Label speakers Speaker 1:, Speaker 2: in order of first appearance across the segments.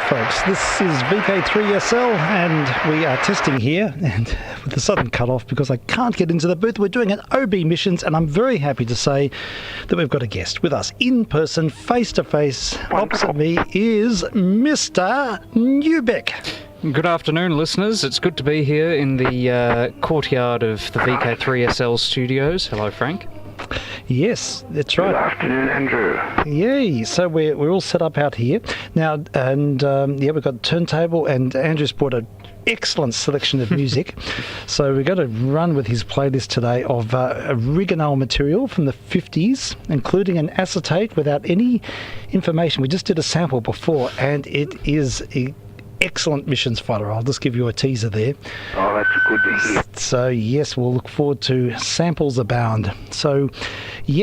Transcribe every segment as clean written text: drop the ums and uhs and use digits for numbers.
Speaker 1: folks. This is vk3sl and we are testing here and with the sudden cut-off because I can't get into the booth. We're doing an OB missions and I'm very happy to say that we've got a guest with us in person, face-to-face. Opposite me is Mr. Newbeck.
Speaker 2: Good afternoon, listeners. It's good to be here in the courtyard of the vk3sl studios. Hello, Frank.
Speaker 1: Yes, that's right.
Speaker 3: Good afternoon, Andrew.
Speaker 1: Yay! So we're all set up out here now, and we've got a turntable, and Andrew's brought an excellent selection of music. So we're going to run with his playlist today of oregano material from the 50s, including an acetate without any information. We just did a sample before, and it is a excellent missions fighter. I'll just give you a teaser there.
Speaker 3: Oh, that's good to hear.
Speaker 1: So yes, we'll look forward to samples abound. So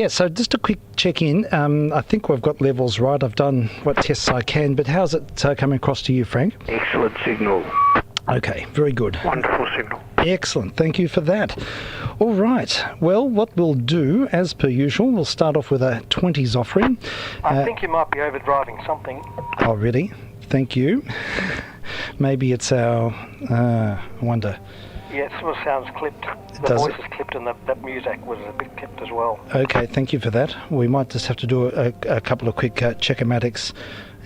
Speaker 1: so just a quick check-in. I think we've got levels right. I've done what tests I can, but how's it coming across to you, Frank?
Speaker 3: Excellent signal.
Speaker 1: Okay, very good.
Speaker 3: Wonderful signal.
Speaker 1: Excellent, thank you for that. All right, well, what we'll do, as per usual, we'll start off with a 20s offering.
Speaker 4: I think you might be overdriving something.
Speaker 1: Oh, really? Thank you. Maybe it's our, I wonder.
Speaker 4: Yeah, it sort of sounds clipped. The voice is clipped and that music was a bit clipped as well.
Speaker 1: Okay, thank you for that. We might just have to do a couple of quick check-o-matics,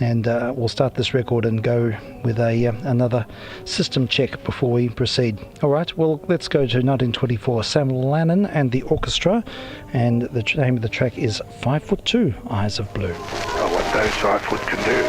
Speaker 1: and we'll start this record and go with another system check before we proceed. All right, well, let's go to 1924, Sam Lannon and the orchestra, and the name of the track is 5'2", Eyes of Blue.
Speaker 3: Oh, what those 5 foot can do.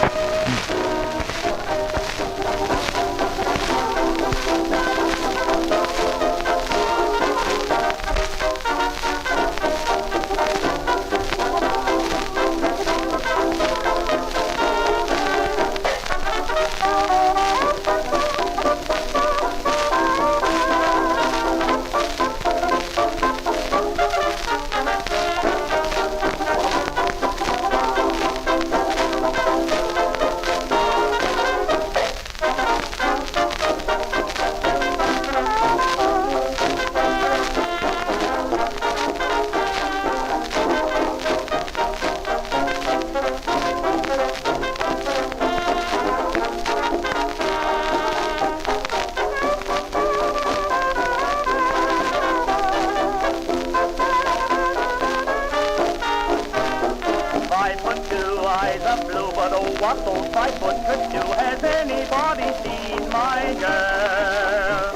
Speaker 5: What those 5 foot could do, has anybody seen my girl?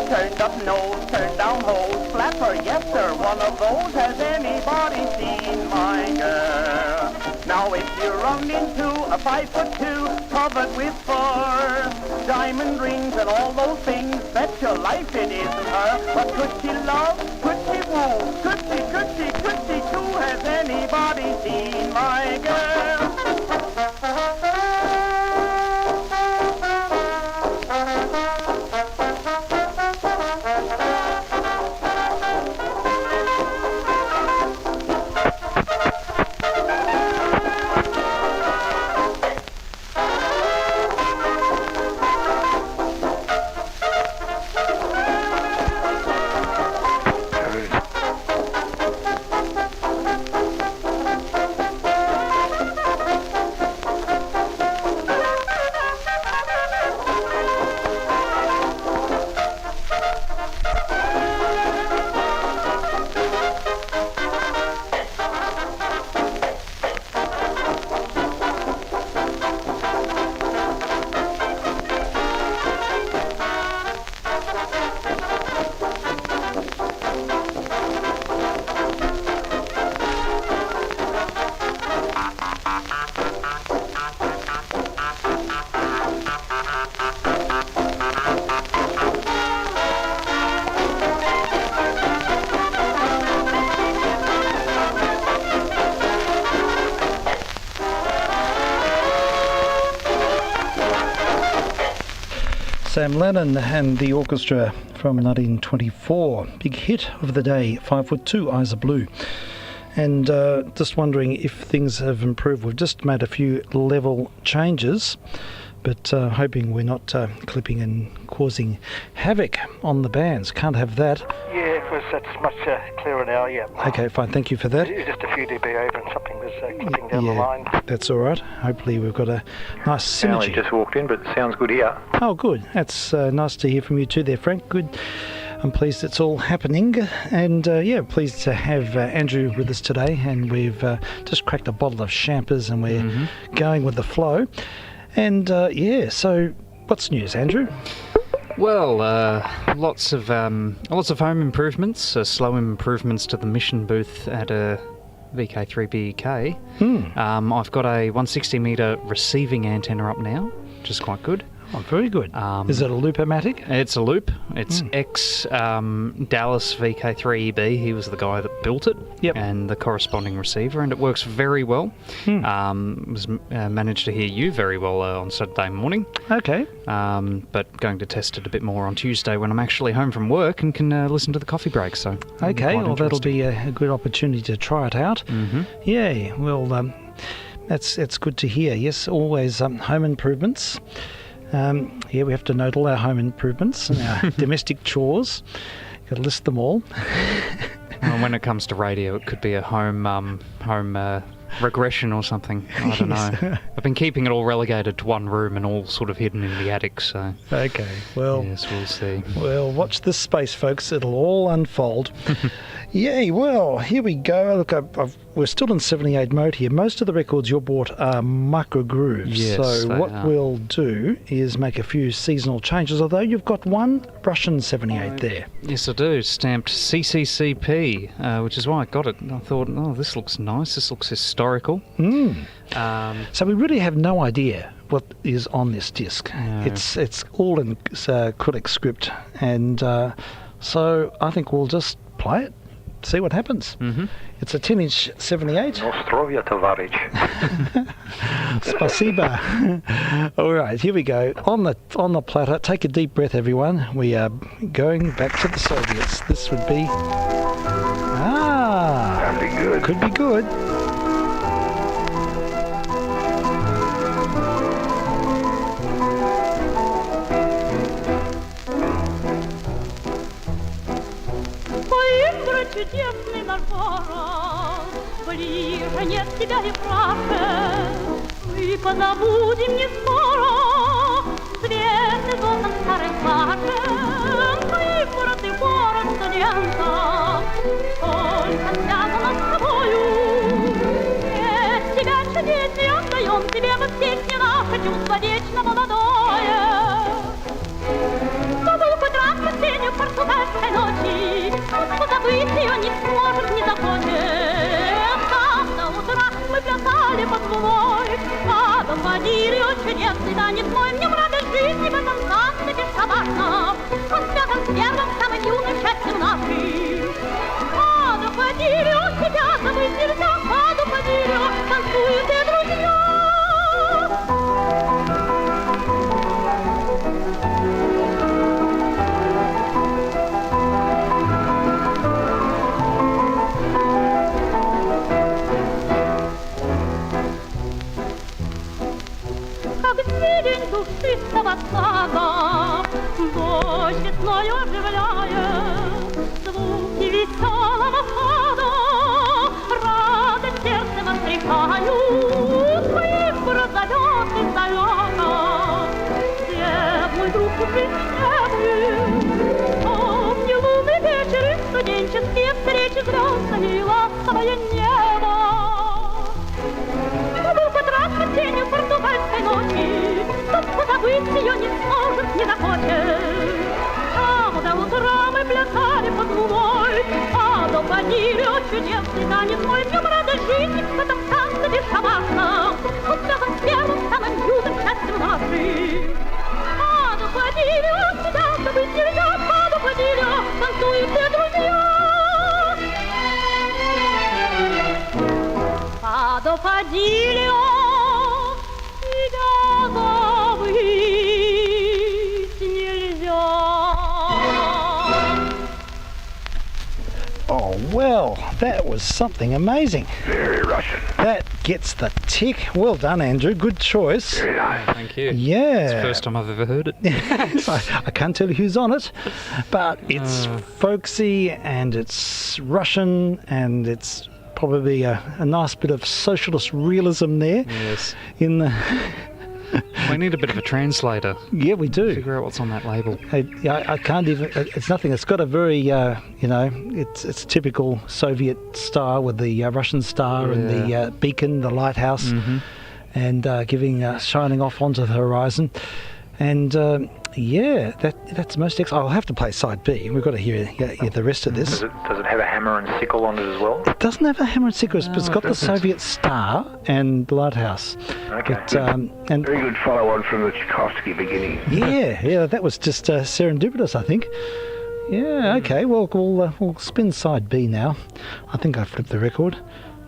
Speaker 5: Turned up nose, turned down hose, flapper, yes sir, one of those. Has anybody seen my girl? Now if you run into a 5'2", covered with fur, diamond rings and all those things, bet your life it isn't her. But could she love, could she woo, could she too? Has anybody seen my girl?
Speaker 1: Sam Lannon and the orchestra from 1924. Big hit of the day, 5'2", Eyes of Blue. And just wondering if things have improved. We've just made a few level changes, but hoping we're not clipping and causing havoc on the bands. Can't have that.
Speaker 4: Yeah, That's much clearer now, yeah.
Speaker 1: Okay, fine. Thank you for that.
Speaker 4: It's just a few dB over and something was clipping down the line.
Speaker 1: That's all right. Hopefully we've got a nice
Speaker 6: I only
Speaker 1: synergy.
Speaker 6: just walked in, but it sounds good here.
Speaker 1: Oh, good. That's nice to hear from you too there, Frank. Good. I'm pleased it's all happening. And, pleased to have Andrew with us today. And we've just cracked a bottle of champers and we're going with the flow. And, so what's news, Andrew?
Speaker 2: Well, lots of home improvements, slow improvements to the mission booth at vk3sl. I've got a 160 metre receiving antenna up now, which is quite good.
Speaker 1: Oh, very good. Is it a Loop-O-Matic?
Speaker 2: It's a loop. It's ex-Dallas VK3EB. He was the guy that built it.
Speaker 1: Yep.
Speaker 2: And the corresponding receiver, and it works very well. Managed to hear you very well on Saturday morning.
Speaker 1: Okay.
Speaker 2: But going to test it a bit more on Tuesday when I'm actually home from work and can listen to the coffee break. So
Speaker 1: Okay, well, that'll be a good opportunity to try it out. Yeah, well, that's good to hear. Yes, always home improvements. We have to note all our home improvements and our domestic chores. Got to list them all.
Speaker 2: Well, when it comes to radio, it could be a home regression or something. I don't know. I've been keeping it all relegated to one room and all sort of hidden in the attic. So
Speaker 1: Okay, well,
Speaker 2: yes, we'll see.
Speaker 1: Well, watch this space, folks. It'll all unfold. Yay, well, here we go. Look, we're still in 78 mode here. Most of the records you bought are micro grooves.
Speaker 2: Yes,
Speaker 1: so
Speaker 2: they
Speaker 1: what
Speaker 2: are.
Speaker 1: we'll do is make a few seasonal changes, although you've got one Russian 78 there.
Speaker 2: Yes, I do. Stamped CCCP, which is why I got it. I thought, oh, this looks nice. This looks historical.
Speaker 1: So we really have no idea what is on this disc.
Speaker 2: No.
Speaker 1: It's all in Critic script, and so I think we'll just play it, see what happens. It's a 10-inch 78.
Speaker 6: Nostrovia, товарищ.
Speaker 1: Spasiba. All right, here we go. On the platter, take a deep breath, everyone. We are going back to the Soviets. This would be...
Speaker 3: That'd be good.
Speaker 1: Could be good.
Speaker 7: Чудесный наш город, ближе нет тебя и краше, мы позабудем не скоро свет и золотом старой клаши. Ты город студентов, сколько связано с тобою. Без тебя чудес я отдаем тебе мы песни наши, чувство вечно молодое. Думаю, хоть раз в осеннюю португальской ночи, но забыть ее не сможет, не захочет. Там до утра мы плясали под луной, рядом водили чудесный танец мой. В нем радость жизни в этом танце бесшабашном, он связан с первым, самым юным счастьем нашим. Паду ходили, у тебя забыть нельзя, паду ходили, танцуют и друзья. Зелень душистого сада, дождь весною оживляет, звуки веселого сада, радость сердцем отвлекают, выбор зовет издалека. Свет, мой друг, упрямый, помни лунный вечер и студенческие встречи звездами и ласковое небо. Хоть раз в тенью португальской ночи, тот, кто забыть ее не сможет, не захочет. Там до утра мы плясали под луной, а до водили чудесный танец мой. В нем радость жизни в этом танце бесшабашном, он связан с первым, самым юным счастьем нашим. А до водили тебя забыть нельзя, а до водили танцуют все друзья. Падо Падильо, тебя забыть нельзя.
Speaker 1: Oh, well, That was something amazing.
Speaker 3: Very Russian.
Speaker 1: That gets the tick. Well done, Andrew. Good choice.
Speaker 3: Very nice.
Speaker 2: Thank you. It's the
Speaker 1: Yeah.
Speaker 2: first time I've ever heard it.
Speaker 1: I can't tell you who's on it, but it's folksy and it's Russian and it's probably a nice bit of socialist realism there.
Speaker 2: Yes.
Speaker 1: In the
Speaker 2: We need a bit of a translator.
Speaker 1: yeah, we do.
Speaker 2: Figure out what's on that label.
Speaker 1: I can't even. It's nothing. It's got a very, it's typical Soviet style with the Russian star and the beacon, the lighthouse, and shining off onto the horizon. And that's most excellent. I'll have to play side B. We've got to hear the rest of this.
Speaker 6: Does it have a hammer and sickle on it as well?
Speaker 1: It doesn't have a hammer and sickle, but it's got the Soviet star and the lighthouse.
Speaker 6: Okay.
Speaker 1: But, and
Speaker 3: Very good follow-on from the Tchaikovsky beginning.
Speaker 1: yeah, that was just serendipitous, I think. Yeah, okay. Well, we'll spin side B now. I think I flipped the record.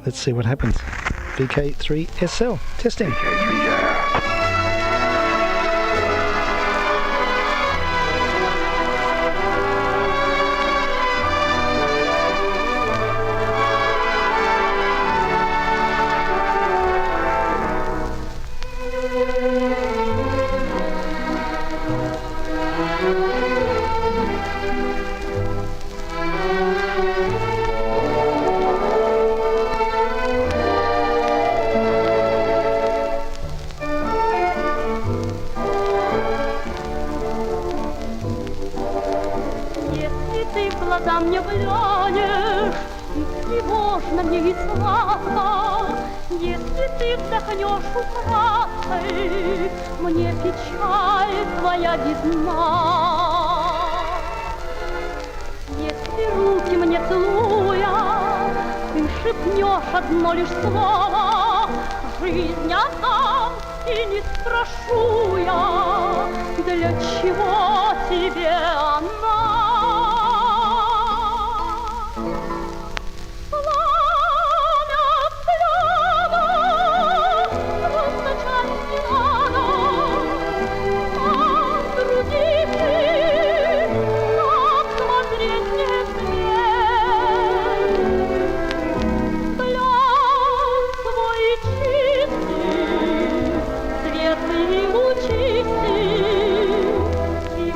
Speaker 1: Let's see what happens. vk3sl testing.
Speaker 7: Если ты в глаза мне глянешь, и тревожно мне и сладко, если ты вдохнешь украдкой, мне печаль твоя видна. Если руки мне целуя, ты шепнешь одно лишь слово, жизнь отдам и не спрошу я, для чего тебе она.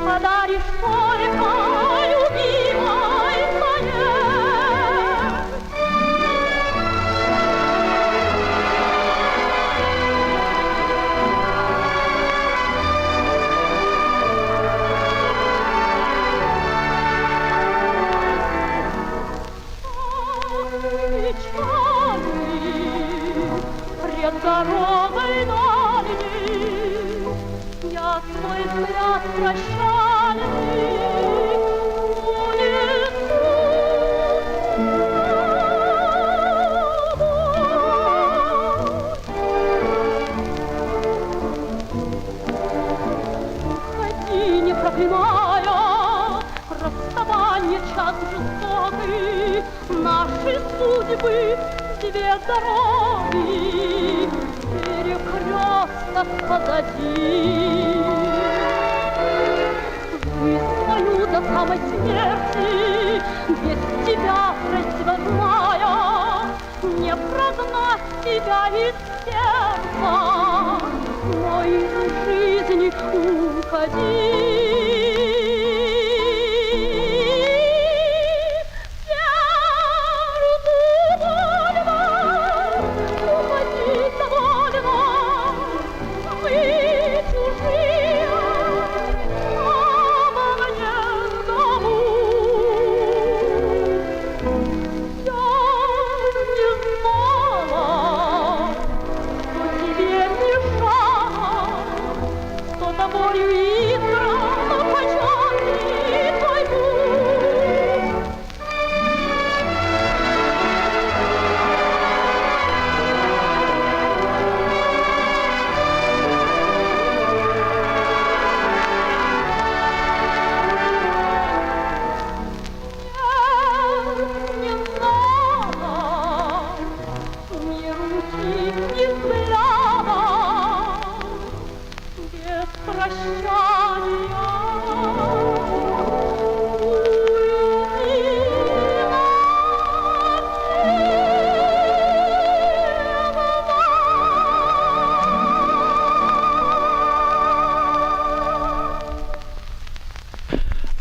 Speaker 7: Подаришь только любимой моей. Печали пред дорогой дальней, я свой взгляд прощальный унесу с собой. Уходи, не проклиная расставание час жестокий, наши судьбы две дороги, перекресток позади. Жизнь свою до самой смерти без тебя пройти возная, не прогнать тебя из сердца, но из жизни уходи. Тобою и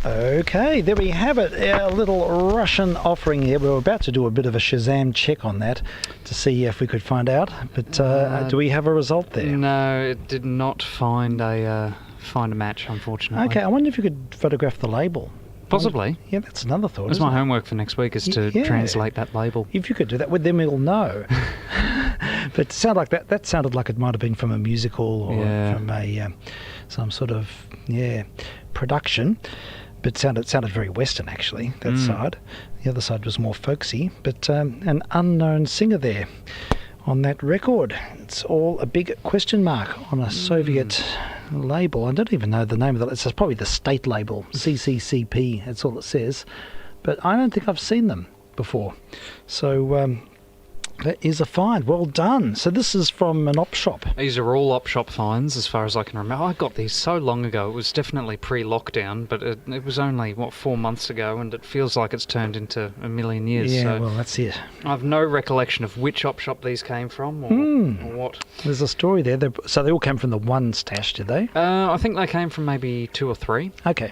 Speaker 1: Okay, there we have it. Our little Russian offering here. We were about to do a bit of a Shazam check on that to see if we could find out. But do we have a result there?
Speaker 2: No, it did not find a match, unfortunately.
Speaker 1: Okay, I wonder if you could photograph the label.
Speaker 2: Possibly.
Speaker 1: Yeah, that's another thought.
Speaker 2: That's
Speaker 1: isn't
Speaker 2: my
Speaker 1: it?
Speaker 2: homework for next week, is to translate that label.
Speaker 1: If you could do that, well, then we'll know. But that sounded like it might have been from a musical or from a some sort of production. But sounded very Western, actually, that side. The other side was more folksy. But an unknown singer there on that record. It's all a big question mark on a Soviet label. I don't even know the name of it. It's probably the state label, CCCP. That's all it says. But I don't think I've seen them before. So that is a find. Well done. So this is from an op shop.
Speaker 2: These are all op shop finds, as far as I can remember. I got these so long ago. It was definitely pre-lockdown, but it was only, 4 months ago, and it feels like it's turned into a million years.
Speaker 1: Yeah,
Speaker 2: so
Speaker 1: well, that's it.
Speaker 2: I've no recollection of which op shop these came from or what.
Speaker 1: There's a story there. So they all came from the one stash, did they?
Speaker 2: I think they came from maybe 2 or 3.
Speaker 1: Okay.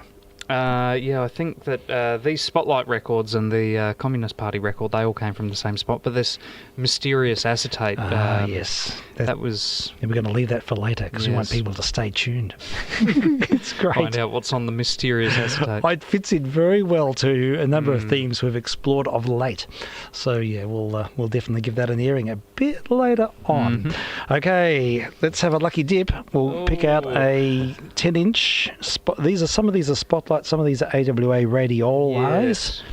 Speaker 2: I think that these Spotlight records and the Communist Party record, they all came from the same spot. But this mysterious acetate,
Speaker 1: yes.
Speaker 2: that was...
Speaker 1: And we're going to leave that for later because we want people to stay tuned. It's great.
Speaker 2: Find out what's on the mysterious acetate.
Speaker 1: It fits in very well to a number of themes we've explored of late. So, yeah, we'll definitely give that an airing a bit later on. Okay, let's have a lucky dip. We'll pick out a 10-inch. Some of these are Spotlight, some of these are AWA radiolas.
Speaker 2: Yes.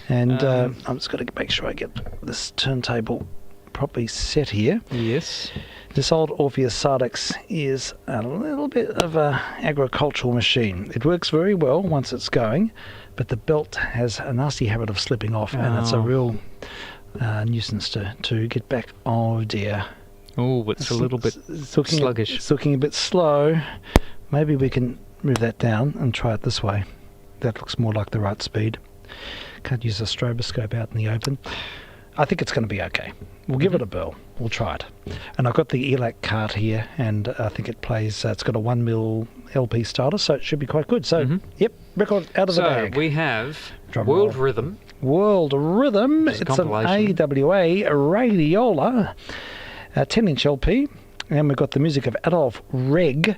Speaker 1: And I'm just going to make sure I get this turntable properly set here.
Speaker 2: Yes.
Speaker 1: This old Orpheus Sardex is a little bit of a agricultural machine. It works very well once it's going, but the belt has a nasty habit of slipping off, and it's a real nuisance to get back. Oh dear.
Speaker 2: Oh, it's a little bit sluggish.
Speaker 1: It's looking a bit slow. Maybe we can move that down and try it this way. That looks more like the right speed. Can't use a stroboscope out in the open. I think it's going to be okay. We'll give it a whirl. We'll try it. And I've got the ELAC cart here, and I think it plays, it's got a 1mm LP starter, so it should be quite good. So, yep, record out of the bag.
Speaker 2: So we have
Speaker 1: Drum
Speaker 2: World
Speaker 1: roll.
Speaker 2: Rhythm.
Speaker 1: World Rhythm.
Speaker 2: It's a
Speaker 1: It's an
Speaker 2: compilation.
Speaker 1: AWA radiola, 10-inch LP, and we've got the music of Adolf Reg,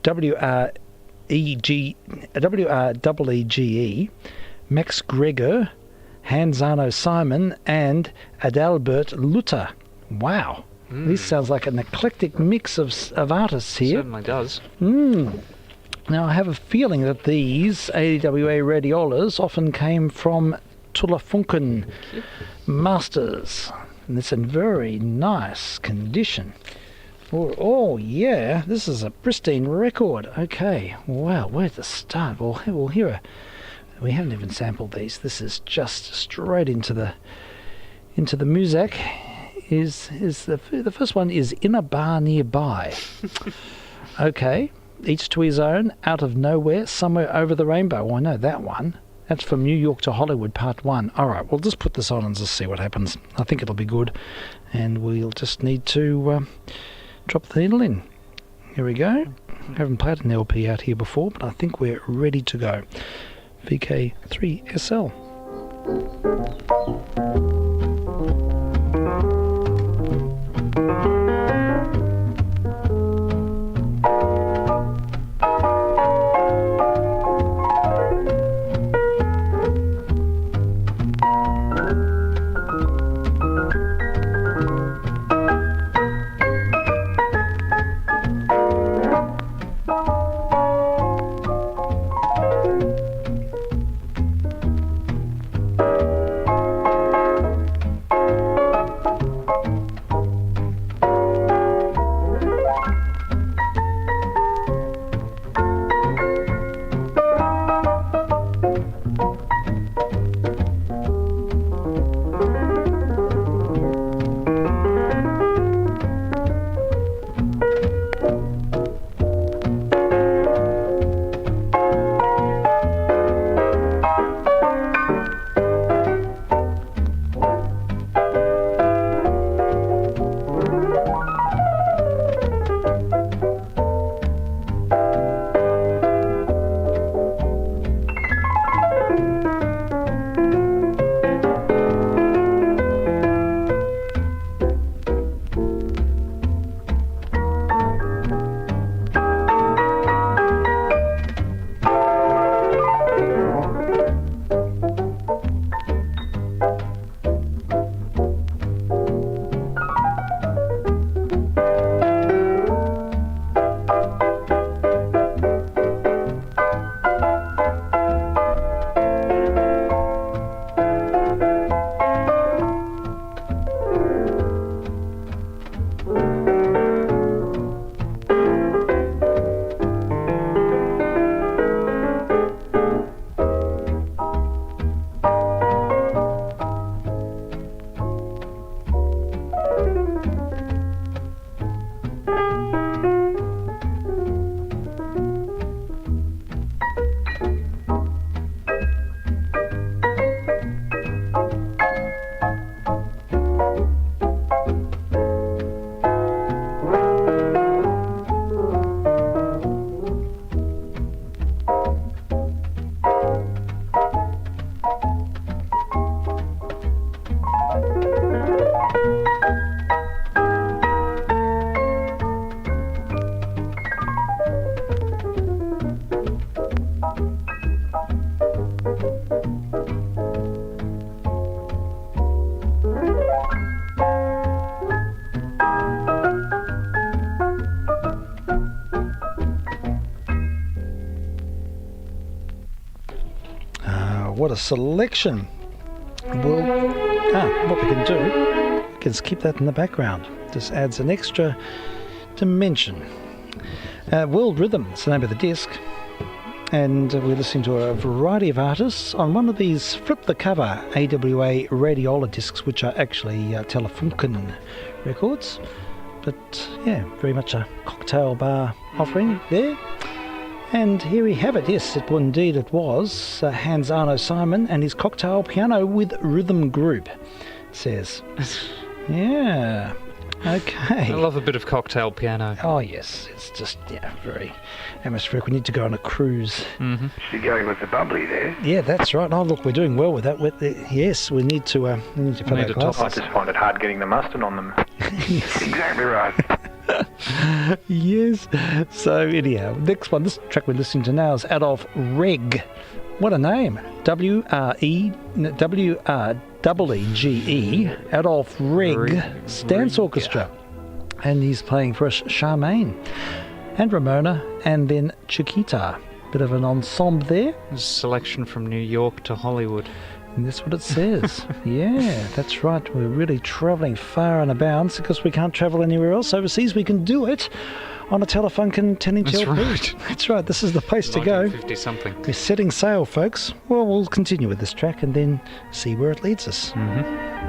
Speaker 1: WREEGE, Max Gregor, Hans-Arno Simon, and Adalbert Luther. Wow. This sounds like an eclectic mix of artists here.
Speaker 2: Certainly does.
Speaker 1: Now, I have a feeling that these AWA radiolas often came from Tullafunken Masters. And it's in very nice condition. Oh, yeah, this is a pristine record. Okay, wow, where to start? We'll hear we haven't even sampled these. This is just straight into the music. Is the first one is In a Bar Nearby. Okay, each to his own, Out of Nowhere, Somewhere Over the Rainbow. Oh, I know that one. That's from New York to Hollywood, Part 1. All right, we'll just put this on and just see what happens. I think it'll be good, and we'll just need to drop the needle in. Here we go. I haven't played an LP out here before, but I think we're ready to go. vk3sl. Wow, what a selection. Well, what we can do, we can just keep that in the background. Just adds an extra dimension. World Rhythm is the name of the disc. And we're listening to a variety of artists on one of these flip the cover AWA Radiola discs, which are actually Telefunken records. But yeah, very much a cocktail bar offering there. And here we have it. Yes, indeed it was Hans Arno Simon and his cocktail piano with rhythm group, it says. Yeah. Okay.
Speaker 2: I love a bit of cocktail piano.
Speaker 1: Oh yes, it's just very atmospheric. We need to go on a cruise.
Speaker 2: Mm-hmm.
Speaker 3: You're going with the bubbly there.
Speaker 1: Yeah, that's right. Oh look, we're doing well with that. Yes, we need to. We need to fill our
Speaker 6: I
Speaker 1: glasses.
Speaker 6: just find it hard getting the mustard on them.
Speaker 3: Exactly right.
Speaker 1: Yes. So anyhow, next one. This track we're listening to now is Adolf Reg. What a name! WREGE. Adolf Reg Dance Orchestra, and he's playing for us Charmaine and Ramona, and then Chiquita. Bit of an ensemble there.
Speaker 2: A selection from New York to Hollywood.
Speaker 1: And that's what it says. Yeah, that's right. We're really travelling far and about because we can't travel anywhere else overseas. We can do it on a Telefunken 10-inch LP.
Speaker 2: Right.
Speaker 1: That's right. This is the place to go.
Speaker 2: 50-something.
Speaker 1: We're setting sail, folks. Well, we'll continue with this track and then see where it leads us.
Speaker 2: Mm-hmm.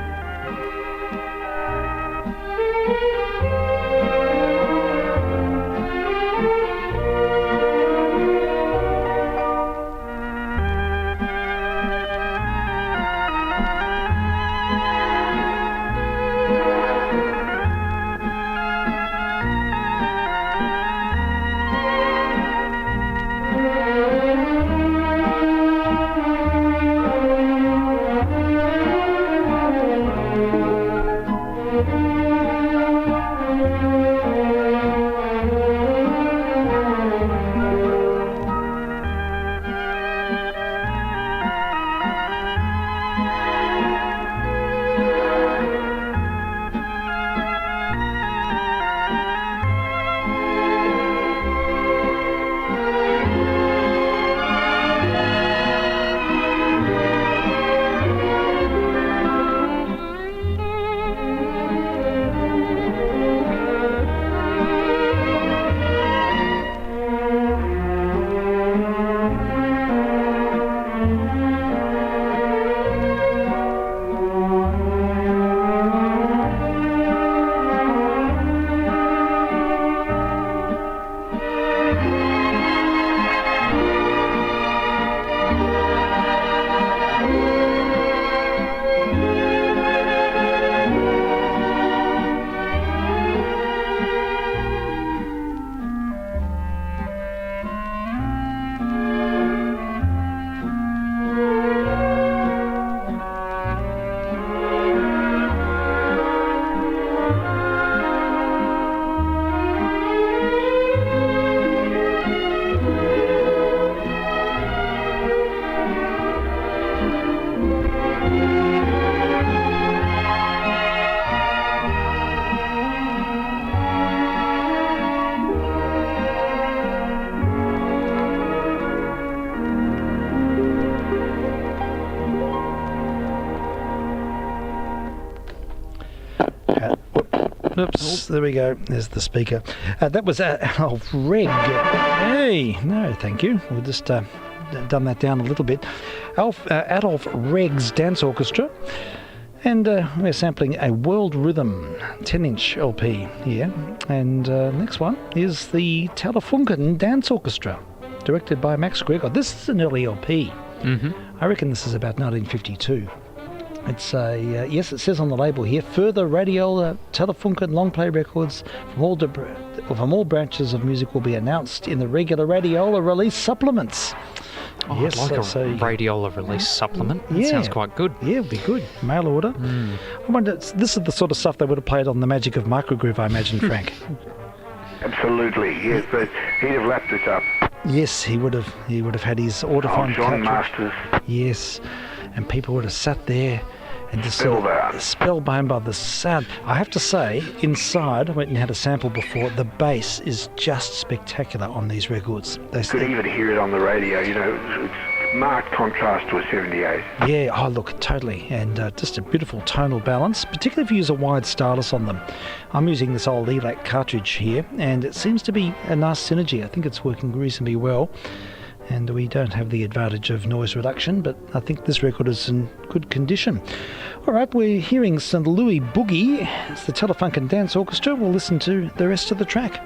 Speaker 1: Oops, there we go. There's the speaker. That was Adolf Reg. Hey, no, thank you. We'll just dumb that down a little bit. Adolf Reg's Dance Orchestra. And we're sampling a World Rhythm 10-inch LP here. And next one is the Telefunken Dance Orchestra, directed by Max Gregor. This is an early LP.
Speaker 2: Mm-hmm.
Speaker 1: I reckon this is about 1952. It's a, yes, it says on the label here, further Radiola Telefunken long play records from all branches of music will be announced in the regular Radiola release supplements.
Speaker 2: Oh,
Speaker 1: yes,
Speaker 2: I'd like a Radiola release supplement. That sounds quite good.
Speaker 1: Yeah, it'd be good. Mail order. I wonder, this is the sort of stuff they would have played on the Magic of Microgroove, I imagine, Frank.
Speaker 3: Absolutely, yes, but he'd have lapped this up.
Speaker 1: Yes, he would have. He would have had his autophone
Speaker 3: John
Speaker 1: cartridge.
Speaker 3: Masters.
Speaker 1: Yes, and people would have sat there and just
Speaker 3: Spellbound.
Speaker 1: spellbound by the sound. I have to say, inside, I went and had a sample before, the bass is just spectacular on these records.
Speaker 3: You could even hear it on the radio, you know, it's marked contrast to a 78.
Speaker 1: Yeah, oh look, totally, and just a beautiful tonal balance, particularly if you use a wide stylus on them. I'm using this old ELAC cartridge here, and it seems to be a nice synergy. I think it's working reasonably well, and we don't have the advantage of noise reduction, but I think this record is in good condition. All right, we're hearing St. Louis Boogie. It's the Telefunken Dance Orchestra. We'll listen to the rest of the track.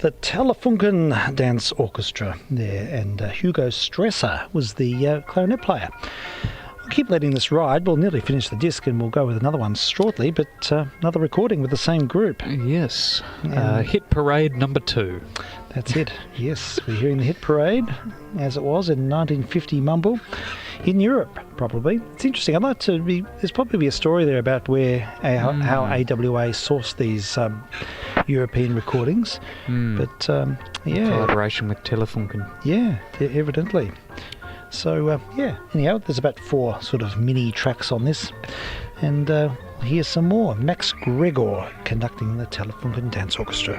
Speaker 1: The Telefunken Dance Orchestra there, and Hugo Stresser was the clarinet player. I'll keep letting this ride. We'll nearly finish the disc and we'll go with another one shortly, but another recording with the same group.
Speaker 2: Yes. Hit Parade number 2.
Speaker 1: That's it. Yes, we're hearing the Hit Parade as it was in 1950 Mumble in Europe, probably. It's interesting. I'd like to be. There's probably a story there about where how AWA sourced these European recordings, but yeah,
Speaker 2: Collaboration with Telefunken.
Speaker 1: yeah, evidently. So anyhow, there's about 4 sort of mini tracks on this, and here's some more. Max Gregor conducting the Telefunken Dance Orchestra.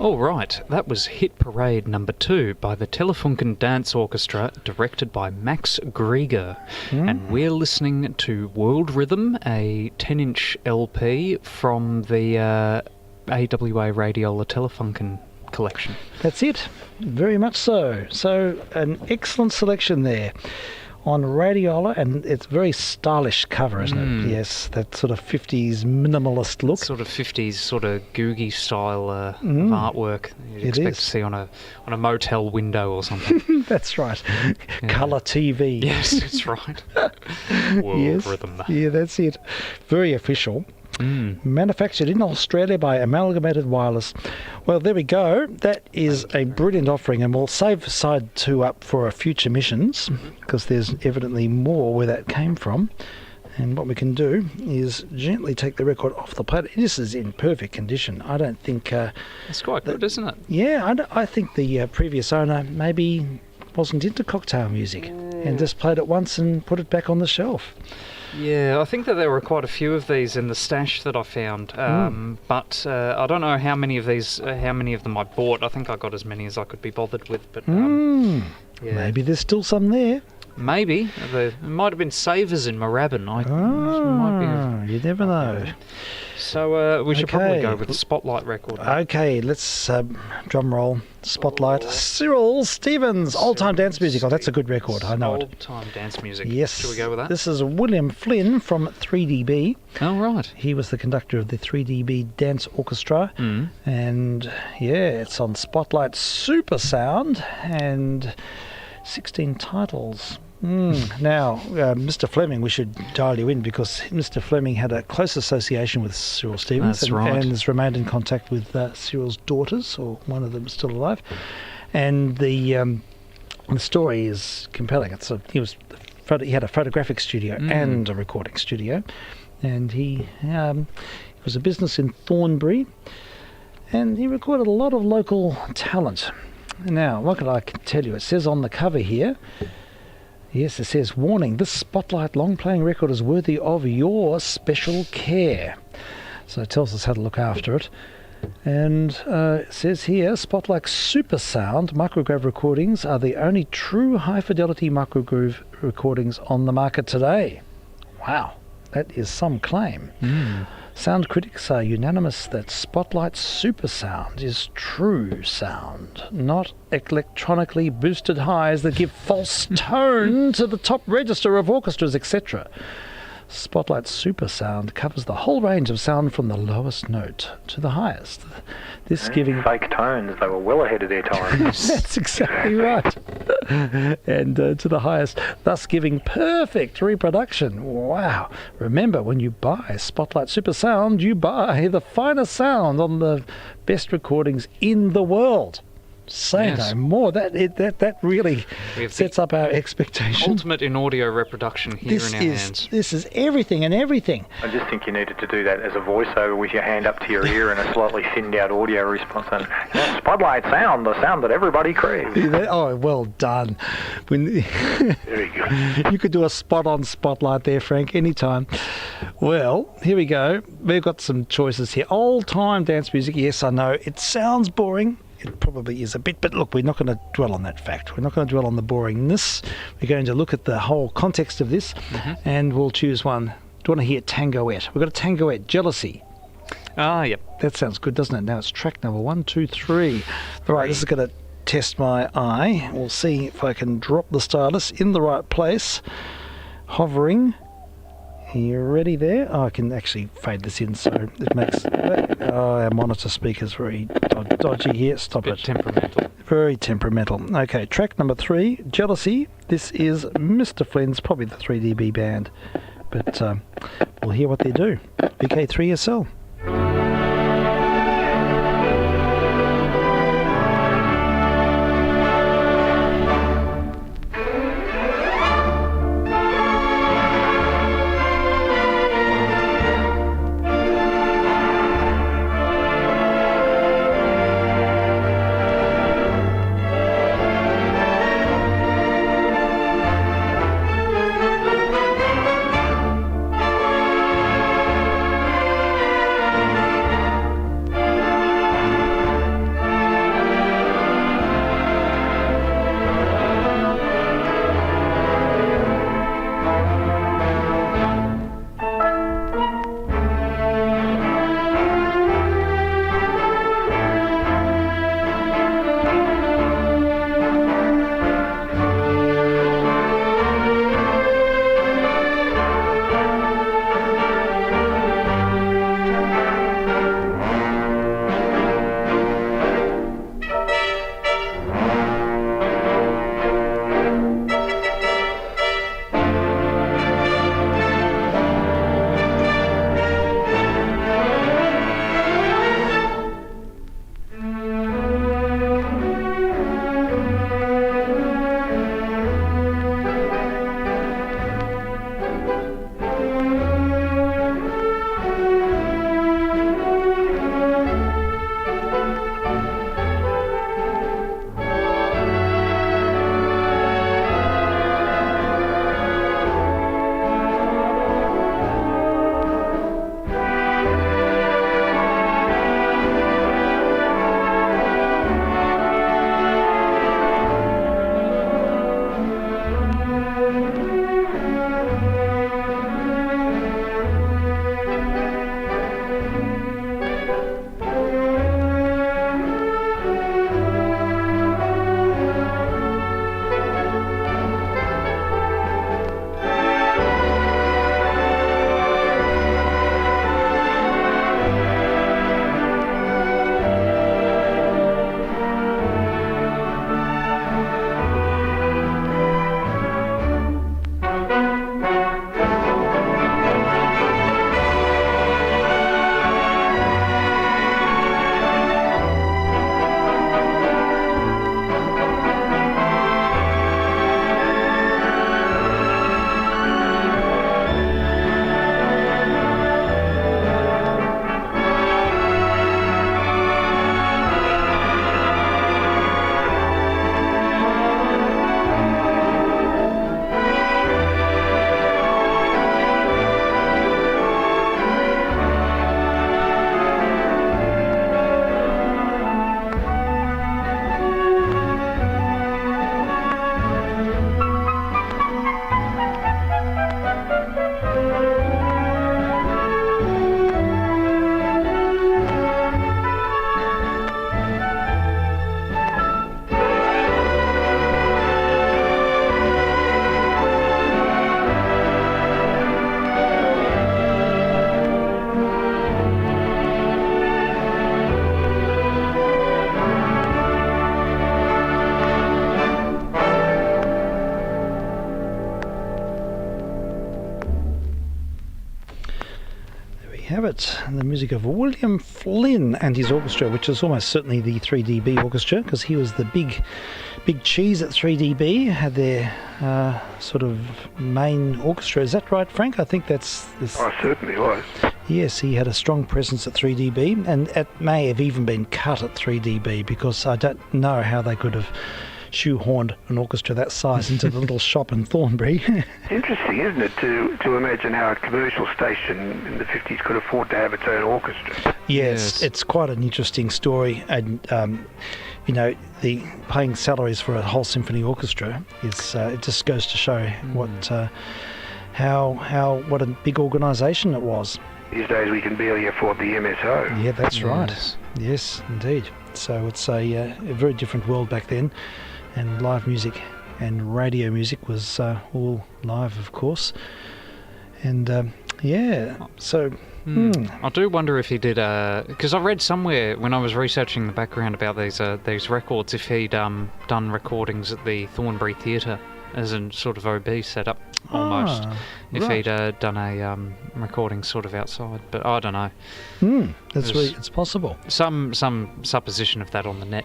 Speaker 2: All right, that was Hit Parade number 2 by the Telefunken Dance Orchestra, directed by Max Grieger. And we're listening to World Rhythm, a 10-inch LP from the AWA Radiola Telefunken collection.
Speaker 1: That's it. Very much so. So, an excellent selection there on Radiola, and it's a very stylish cover, isn't it? Yes, that sort of 50s minimalist look.
Speaker 2: Sort of 50s, sort of Googie style of artwork you'd expect to see on a motel window or something.
Speaker 1: That's right. Colour TV.
Speaker 2: Yes, that's right. World Rhythm.
Speaker 1: Yeah, that's it. Very official. Manufactured in Australia by Amalgamated Wireless. Well, there we go. That is a brilliant offering, and we'll save side 2 up for future missions, because there's evidently more where that came from. And what we can do is gently take the record off the plate. This is in perfect condition. I don't think...
Speaker 2: it's quite good, isn't it?
Speaker 1: Yeah, I think the previous owner maybe wasn't into cocktail music and just played it once and put it back on the shelf.
Speaker 2: Yeah, I think that there were quite a few of these in the stash that I found, but I don't know how many of them I bought. I think I got as many as I could be bothered with, but yeah.
Speaker 1: Maybe there's still some there.
Speaker 2: Maybe. There might have been savers in Moorabbin.
Speaker 1: You never know.
Speaker 2: So we should probably go with the Spotlight record.
Speaker 1: Okay, let's drum roll. Spotlight. Cyril Stevens, Old Time Dance Music. Oh, that's a good record. I know it.
Speaker 2: Old Time Dance Music.
Speaker 1: Yes.
Speaker 2: Should we go with that?
Speaker 1: This is William Flynn from 3DB.
Speaker 2: Oh, right.
Speaker 1: He was the conductor of the 3DB Dance Orchestra. And, yeah, it's on Spotlight Super Sound and 16 titles. Now, Mr. Fleming, we should dial you in, because Mr. Fleming had a close association with Cyril Stevens.
Speaker 2: That's right.
Speaker 1: And has remained in contact with Cyril's daughters, or one of them is still alive. And the story is compelling. He had a photographic studio and a recording studio, and he was a business in Thornbury, and he recorded a lot of local talent. Now, what can I tell you? It says on the cover here, yes, it says, warning, this Spotlight long-playing record is worthy of your special care. So it tells us how to look after it. And it says here, Spotlight Super Sound microgroove recordings are the only true high-fidelity microgroove recordings on the market today. Wow, that is some claim. Sound critics are unanimous that Spotlight Super Sound is true sound, not electronically boosted highs that give false tone to the top register of orchestras, etc. Spotlight Super Sound covers the whole range of sound from the lowest note to the highest. This giving...
Speaker 6: Fake tones, they were well ahead of their time.
Speaker 1: That's exactly right. And to the highest, thus giving perfect reproduction. Wow. Remember, when you buy Spotlight Super Sound, you buy the finest sound on the best recordings in the world. Say no more. That really sets up our expectation.
Speaker 2: Ultimate in audio reproduction here in our hands.
Speaker 1: This is everything and everything.
Speaker 6: I just think you needed to do that as a voiceover with your hand up to your ear and a slightly thinned out audio response. And Spotlight sound, the sound that everybody craves.
Speaker 1: Oh, well done. Very good. You could do a spot-on Spotlight there, Frank, anytime. Well, here we go. We've got some choices here. Old-time dance music. Yes, I know. It sounds boring. It probably is a bit, but look, we're not going to dwell on that fact. We're not going to dwell on the boringness. We're going to look at the whole context of this, and we'll choose one. Do you want to hear Tangoette? We've got a Tangoette, Jealousy.
Speaker 2: Ah, yep.
Speaker 1: That sounds good, doesn't it? Now it's track number 1, 2, 3. All right, this is going to test my eye. We'll see if I can drop the stylus in the right place. Hovering. Are you ready there? Oh, I can actually fade this in so it makes... our monitor speaker's very dodgy here. Stop it.
Speaker 2: Temperamental.
Speaker 1: Very temperamental. Okay, track number 3, Jealousy. This is Mr. Flynn's, probably the 3DB band. But we'll hear what they do. vk3sl. have it. The music of William Flynn and his orchestra, which is almost certainly the 3DB orchestra, because he was the big cheese at 3DB, had their sort of main orchestra. Is that right, Frank? I think that's...
Speaker 3: Oh, certainly was.
Speaker 1: Yes, he had a strong presence at 3DB, and it may have even been cut at 3DB, because I don't know how they could have shoehorned an orchestra that size into the little shop in Thornbury.
Speaker 3: It's interesting, isn't it, to imagine how a commercial station in the 50s could afford to have its own orchestra.
Speaker 1: Yes, it's quite an interesting story, and you know, the paying salaries for a whole symphony orchestra is it just goes to show what a big organisation it was.
Speaker 3: These days we can barely afford the MSO.
Speaker 1: Yeah, that's right. Yes, indeed. So it's a very different world back then, and live music and radio music was all live, of course. And so...
Speaker 2: I do wonder if he did, because I read somewhere when I was researching the background about these records, if he'd done recordings at the Thornbury Theatre as a sort of OB setup, almost. If he'd done a recording sort of outside, but I don't know.
Speaker 1: It's possible.
Speaker 2: Some supposition of that on the net.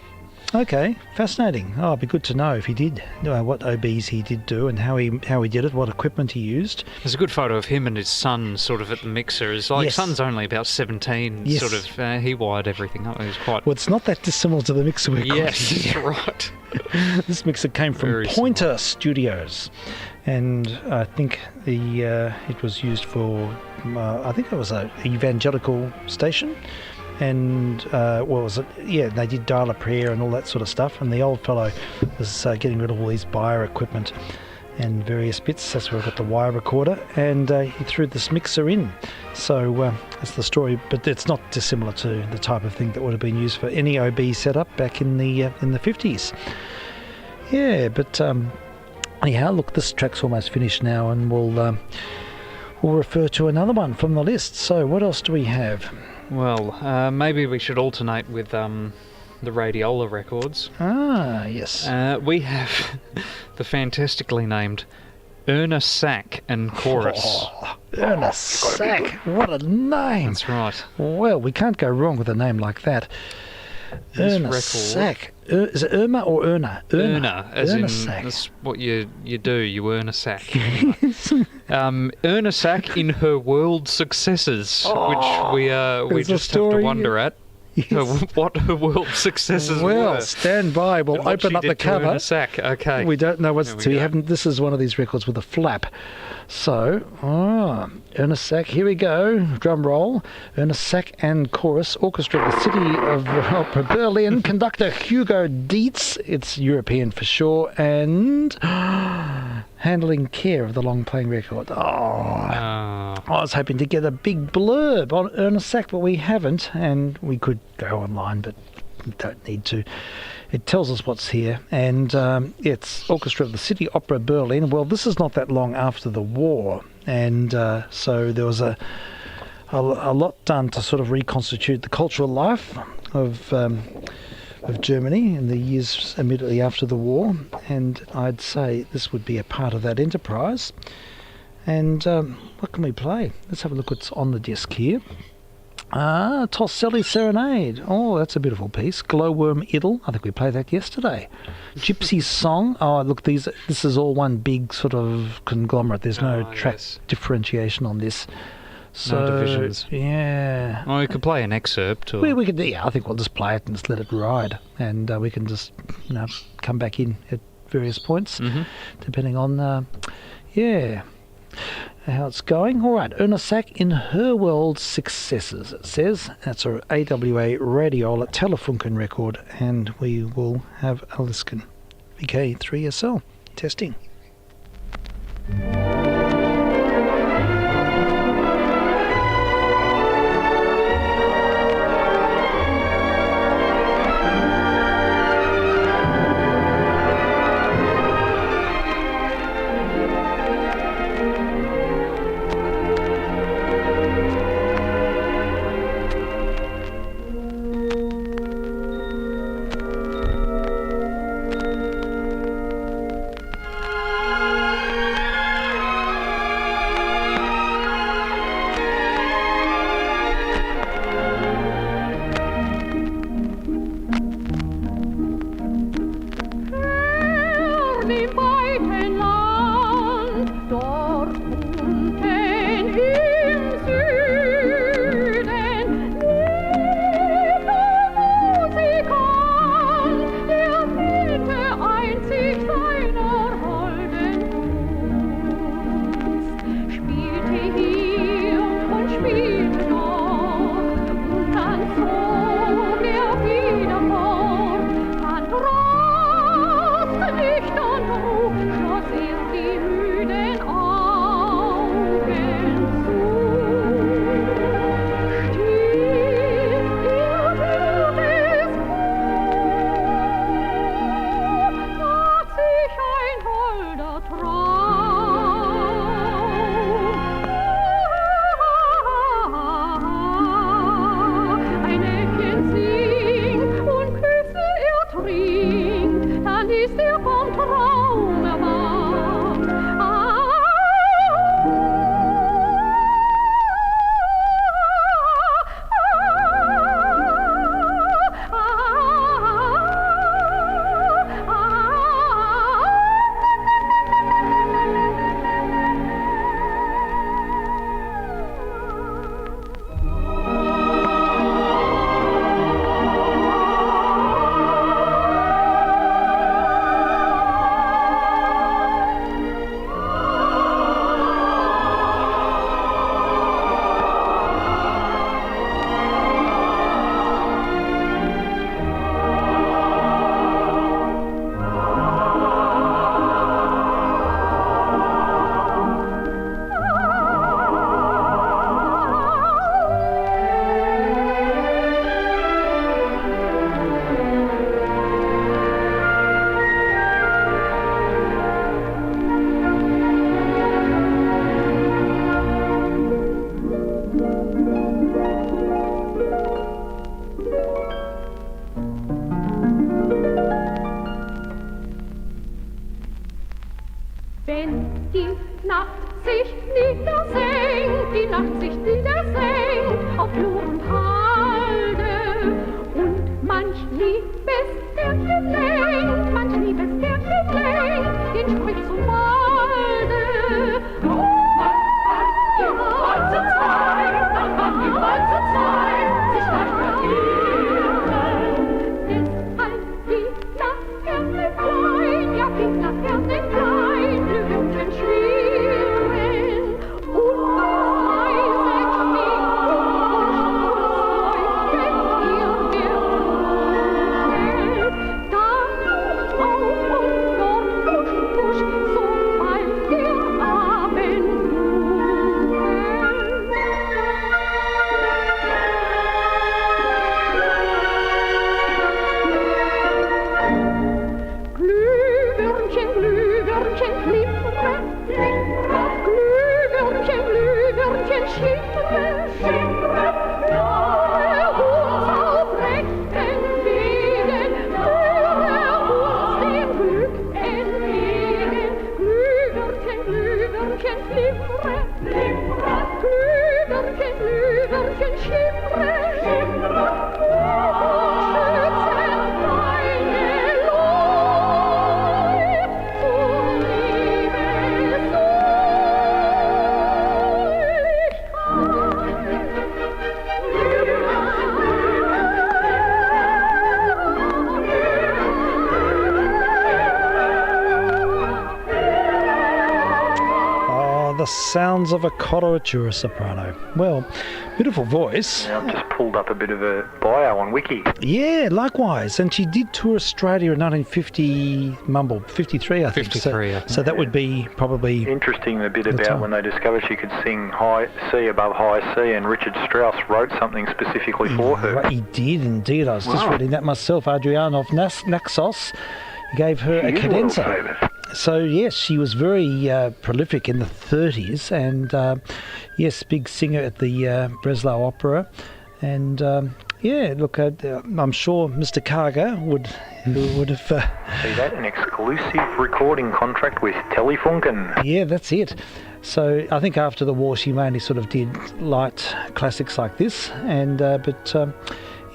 Speaker 1: Okay, fascinating. Oh, it'd be good to know if he did, what OBs he did do and how he did it, what equipment he used.
Speaker 2: There's a good photo of him and his son sort of at the mixer. It's like son's only about 17, sort of. He wired everything up. It was quite...
Speaker 1: Well, it's not that dissimilar to the mixer we're
Speaker 2: Yes, that's right.
Speaker 1: This mixer came from
Speaker 2: Very
Speaker 1: Pointer Studios, and I think it was used for, I think it was an evangelical station. And what was it? Yeah, they did Dial a Prayer and all that sort of stuff. And the old fellow was getting rid of all his Bayer equipment and various bits. That's where I got the wire recorder, and he threw this mixer in. So that's the story. But it's not dissimilar to the type of thing that would have been used for any OB setup back in the 50s. Yeah, but anyhow, look, this track's almost finished now, and we'll refer to another one from the list. So what else do we have?
Speaker 2: Well, maybe we should alternate with the Radiola records.
Speaker 1: Ah, yes.
Speaker 2: We have the fantastically named Erna Sack and Chorus.
Speaker 1: Oh, Erna Sack, what a name.
Speaker 2: That's right.
Speaker 1: Well, we can't go wrong with a name like that. Erna Sack. Is it Irma or Erna?
Speaker 2: Erna, as
Speaker 1: Erna
Speaker 2: in
Speaker 1: Sack.
Speaker 2: that's what you do. You earn a sack. Erna Sack in her world successes, which we just have to wonder at.
Speaker 1: Yes.
Speaker 2: What her world successes were.
Speaker 1: Well, stand by. We'll open up the cover.
Speaker 2: Erna Sack. Okay.
Speaker 1: We don't know what's. We haven't. This is one of these records with a flap. So, Erna Sack. Here we go. Drum roll. Erna Sack and Chorus. Orchestra of the City of Opera Berlin. Conductor Hugo Dietz. It's European for sure. And handling care of the long playing record. I was hoping to get a big blurb on Erna Sack, but we haven't, and we could go online, but we don't need to. It tells us what's here, and it's Orchestra of the City Opera Berlin. Well, this is not that long after the war, and so there was a lot done to sort of reconstitute the cultural life of Germany in the years immediately after the war, and I'd say this would be a part of that enterprise. And what can we play? Let's have a look what's on the disc here. Tosselli Serenade. Oh, that's a beautiful piece. Glowworm Idyll. I think we played that yesterday. Gypsy Song. Oh, look, this is all one big sort of conglomerate. There's no track differentiation on this. So,
Speaker 2: no divisions.
Speaker 1: Yeah.
Speaker 2: Well, we could play an excerpt. Or...
Speaker 1: We could. Yeah, I think we'll just play it and just let it ride, and we can just come back in at various points, depending on how it's going. All right, Erna Sack in her world successes, it says. That's our AWA Radiola Telefunken record, and we will have a listen. vk3sl testing. the sounds of a coloratura soprano. Well, beautiful voice.
Speaker 6: Yeah, I've just pulled up a bit of a bio on Wiki.
Speaker 1: Yeah, likewise. And she did tour Australia in 1953, I think.
Speaker 2: 53, I think.
Speaker 1: So that would be probably...
Speaker 6: Interesting the bit
Speaker 1: The
Speaker 6: about
Speaker 1: time.
Speaker 6: when they discovered she could sing high C above high C, and Richard Strauss wrote something specifically for her.
Speaker 1: Right, he did indeed. I was just reading that myself. Adrian of Naxos gave her a
Speaker 3: She is world
Speaker 1: cadenza.
Speaker 3: famous.
Speaker 1: So yes, she was very prolific in the 30s, and yes, big singer at the Breslau Opera, and yeah, look, I'm sure Mr. Karger would have.
Speaker 6: See that? An exclusive recording contract with Telefunken.
Speaker 1: Yeah, that's it. So I think after the war, she mainly sort of did light classics like this, and but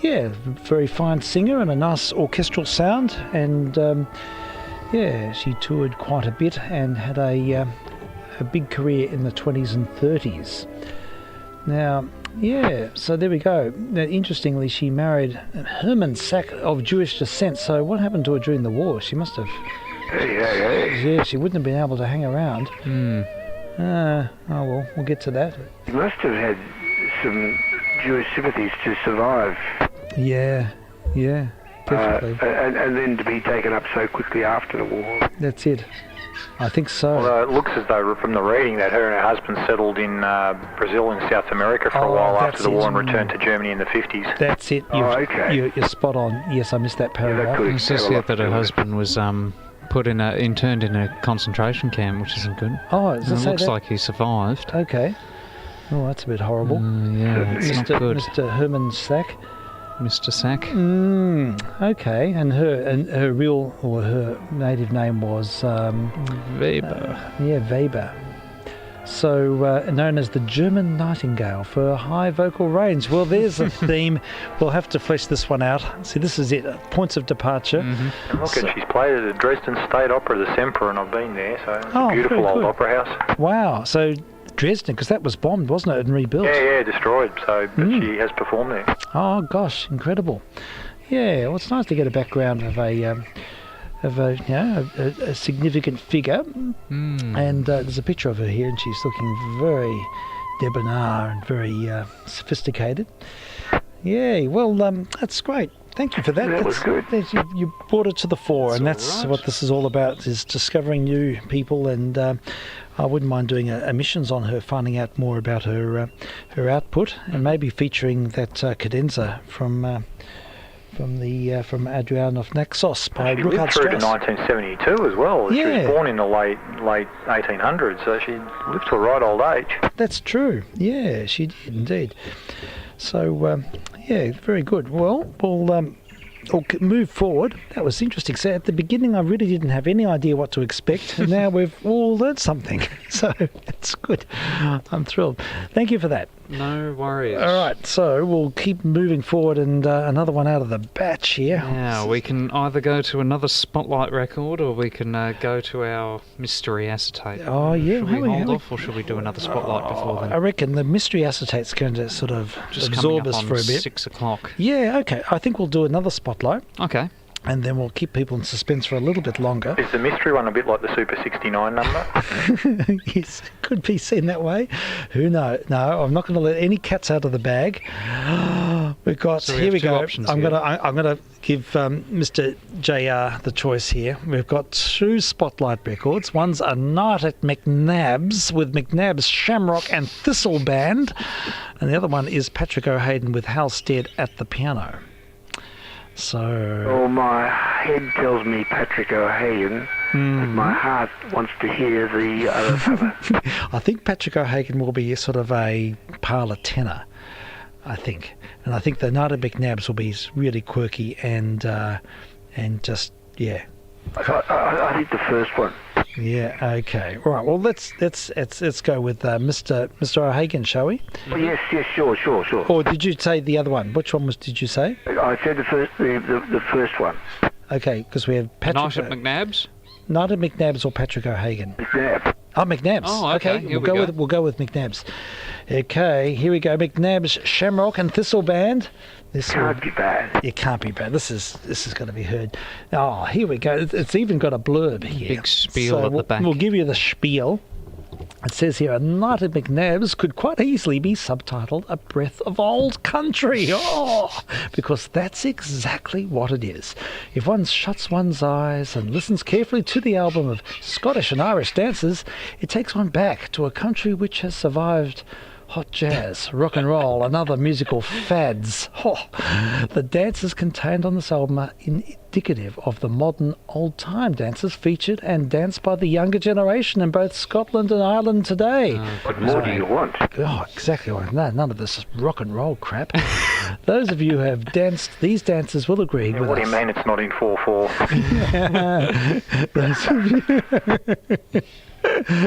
Speaker 1: yeah, very fine singer and a nice orchestral sound, and yeah, she toured quite a bit and had a big career in the 20s and 30s. Now, yeah, so there we go. Now, interestingly, she married Herman Sack of Jewish descent. So what happened to her during the war? She must have... Yeah, she wouldn't have been able to hang around. Oh well, we'll get to that.
Speaker 3: You must have had some Jewish sympathies to survive.
Speaker 1: Yeah, definitely.
Speaker 3: And then to be taken up so quickly after the war.
Speaker 1: That's it. I think so.
Speaker 6: Although it looks as though from the reading that her and her husband settled in Brazil and South America for a while after the war and returned to Germany in the 50s.
Speaker 1: That's it.
Speaker 3: Okay.
Speaker 1: You're spot on. Yes, I missed that
Speaker 3: Yeah, that
Speaker 1: paragraph.
Speaker 3: could
Speaker 2: It says
Speaker 3: have a
Speaker 2: here
Speaker 3: lot
Speaker 2: that
Speaker 3: to
Speaker 2: her
Speaker 3: do with it.
Speaker 2: husband was interned in a concentration camp, which isn't good.
Speaker 1: Oh, does it
Speaker 2: And it
Speaker 1: say
Speaker 2: looks
Speaker 1: that?
Speaker 2: like he survived.
Speaker 1: Okay. Oh, that's a bit horrible.
Speaker 2: Yeah, it's not good.
Speaker 1: Mr. Herman Sack.
Speaker 2: Mr. Sack.
Speaker 1: Okay, and her real or her native name was
Speaker 2: Weber.
Speaker 1: Weber. So known as the German Nightingale for her high vocal range. Well, there's a theme. We'll have to flesh this one out. See, this is it. Points of departure.
Speaker 6: And look, she's played at the Dresden State Opera, the Semper, and I've been there, so it's
Speaker 1: Oh,
Speaker 6: a beautiful
Speaker 1: very
Speaker 6: old
Speaker 1: good.
Speaker 6: opera house.
Speaker 1: Wow. So Dresden, because that was bombed, wasn't it, and rebuilt?
Speaker 6: Yeah, destroyed, so but she has performed there.
Speaker 1: Oh gosh, incredible! Yeah, well, it's nice to get a background of a a significant figure, and there's a picture of her here, and she's looking very debonair and very sophisticated. Yeah, well, that's great. Thank you for that.
Speaker 3: That was good.
Speaker 1: You brought it to the fore, and
Speaker 2: That's
Speaker 1: that's
Speaker 2: all right.
Speaker 1: what this is all about: is discovering new people. And I wouldn't mind doing a missions on her, finding out more about her output, and maybe featuring that cadenza from Adrian of Naxos by
Speaker 6: She
Speaker 1: Richard
Speaker 6: lived through to
Speaker 1: Strauss.
Speaker 6: 1972 as well. She
Speaker 1: Yeah.
Speaker 6: was born in the late 1800s, so she lived to a right old age.
Speaker 1: That's true. Yeah, she did indeed. So yeah, very good. Well, we'll move forward. That was interesting. So at the beginning, I really didn't have any idea what to expect, and now we've all learned something. So it's good. I'm thrilled. Thank you for that.
Speaker 2: No worries.
Speaker 1: All right, so we'll keep moving forward, and another one out of the batch here.
Speaker 2: Now, we can either go to another Spotlight record, or we can go to our mystery acetate.
Speaker 1: Oh, yeah,
Speaker 2: Should
Speaker 1: how
Speaker 2: we
Speaker 1: we-
Speaker 2: hold
Speaker 1: how we-
Speaker 2: off, or should we do another Spotlight before then?
Speaker 1: I reckon the mystery acetate's going to sort of
Speaker 2: Just coming
Speaker 1: absorb
Speaker 2: up
Speaker 1: us
Speaker 2: on
Speaker 1: for a bit.
Speaker 2: 6 o'clock.
Speaker 1: Yeah, okay. I think we'll do another spotlight,
Speaker 2: Okay.
Speaker 1: and then we'll keep people in suspense for a little bit longer.
Speaker 6: Is the mystery one a bit like the Super 69 number?
Speaker 1: Yes, it could be seen that way. Who knows? No, I'm not going to let any cats out of the bag. We've got
Speaker 2: So we
Speaker 1: here
Speaker 2: have
Speaker 1: we
Speaker 2: two
Speaker 1: go.
Speaker 2: options
Speaker 1: I'm
Speaker 2: here.
Speaker 1: gonna give Mr. JR the choice here. We've got two spotlight records. One's a night at McNabb's with McNabb's Shamrock and Thistle Band, and the other one is Patrick O'Haydon with Hal Stead at the piano. So
Speaker 3: Oh, my head tells me Patrick O'Hagan, but my heart wants to hear the other fella.
Speaker 1: I think Patrick O'Hagan will be sort of a parlour tenor, I think. And I think the Night at McNabb's will be really quirky and just, yeah.
Speaker 3: I think the first one.
Speaker 1: Yeah, okay. All right, well, let's go with Mr. O'Hagan, shall we?
Speaker 3: Oh, yes, sure.
Speaker 1: Or did you say the other one? Which one did you say?
Speaker 3: I said the first one.
Speaker 1: Okay, because we have
Speaker 2: Night at
Speaker 1: Patrick...
Speaker 2: McNabb's?
Speaker 1: Night at McNabb's or Patrick O'Hagan?
Speaker 3: McNabb.
Speaker 1: Oh, McNabb's.
Speaker 2: Oh, okay, here we go.
Speaker 1: We'll go with McNabb's. Okay, here we go. McNabb's Shamrock and Thistle Band. This
Speaker 3: Can't be bad.
Speaker 1: It can't be bad. This is going to be heard. Oh, here we go. It's even got a blurb here.
Speaker 2: Big spiel at the back.
Speaker 1: We'll give you the spiel. It says here, A Night at McNabb's could quite easily be subtitled A Breath of Old Country. Oh, because that's exactly what it is. If one shuts one's eyes and listens carefully to the album of Scottish and Irish dances, it takes one back to a country which has survived hot jazz, rock and roll, and other musical fads. Oh, the dances contained on this album are indicative of the modern old-time dances featured and danced by the younger generation in both Scotland and Ireland today.
Speaker 3: What more do you want?
Speaker 1: Oh, exactly. None of this rock and roll crap. Those of you who have danced these dances will agree with
Speaker 6: What
Speaker 1: us.
Speaker 6: do you mean it's not in 4/4?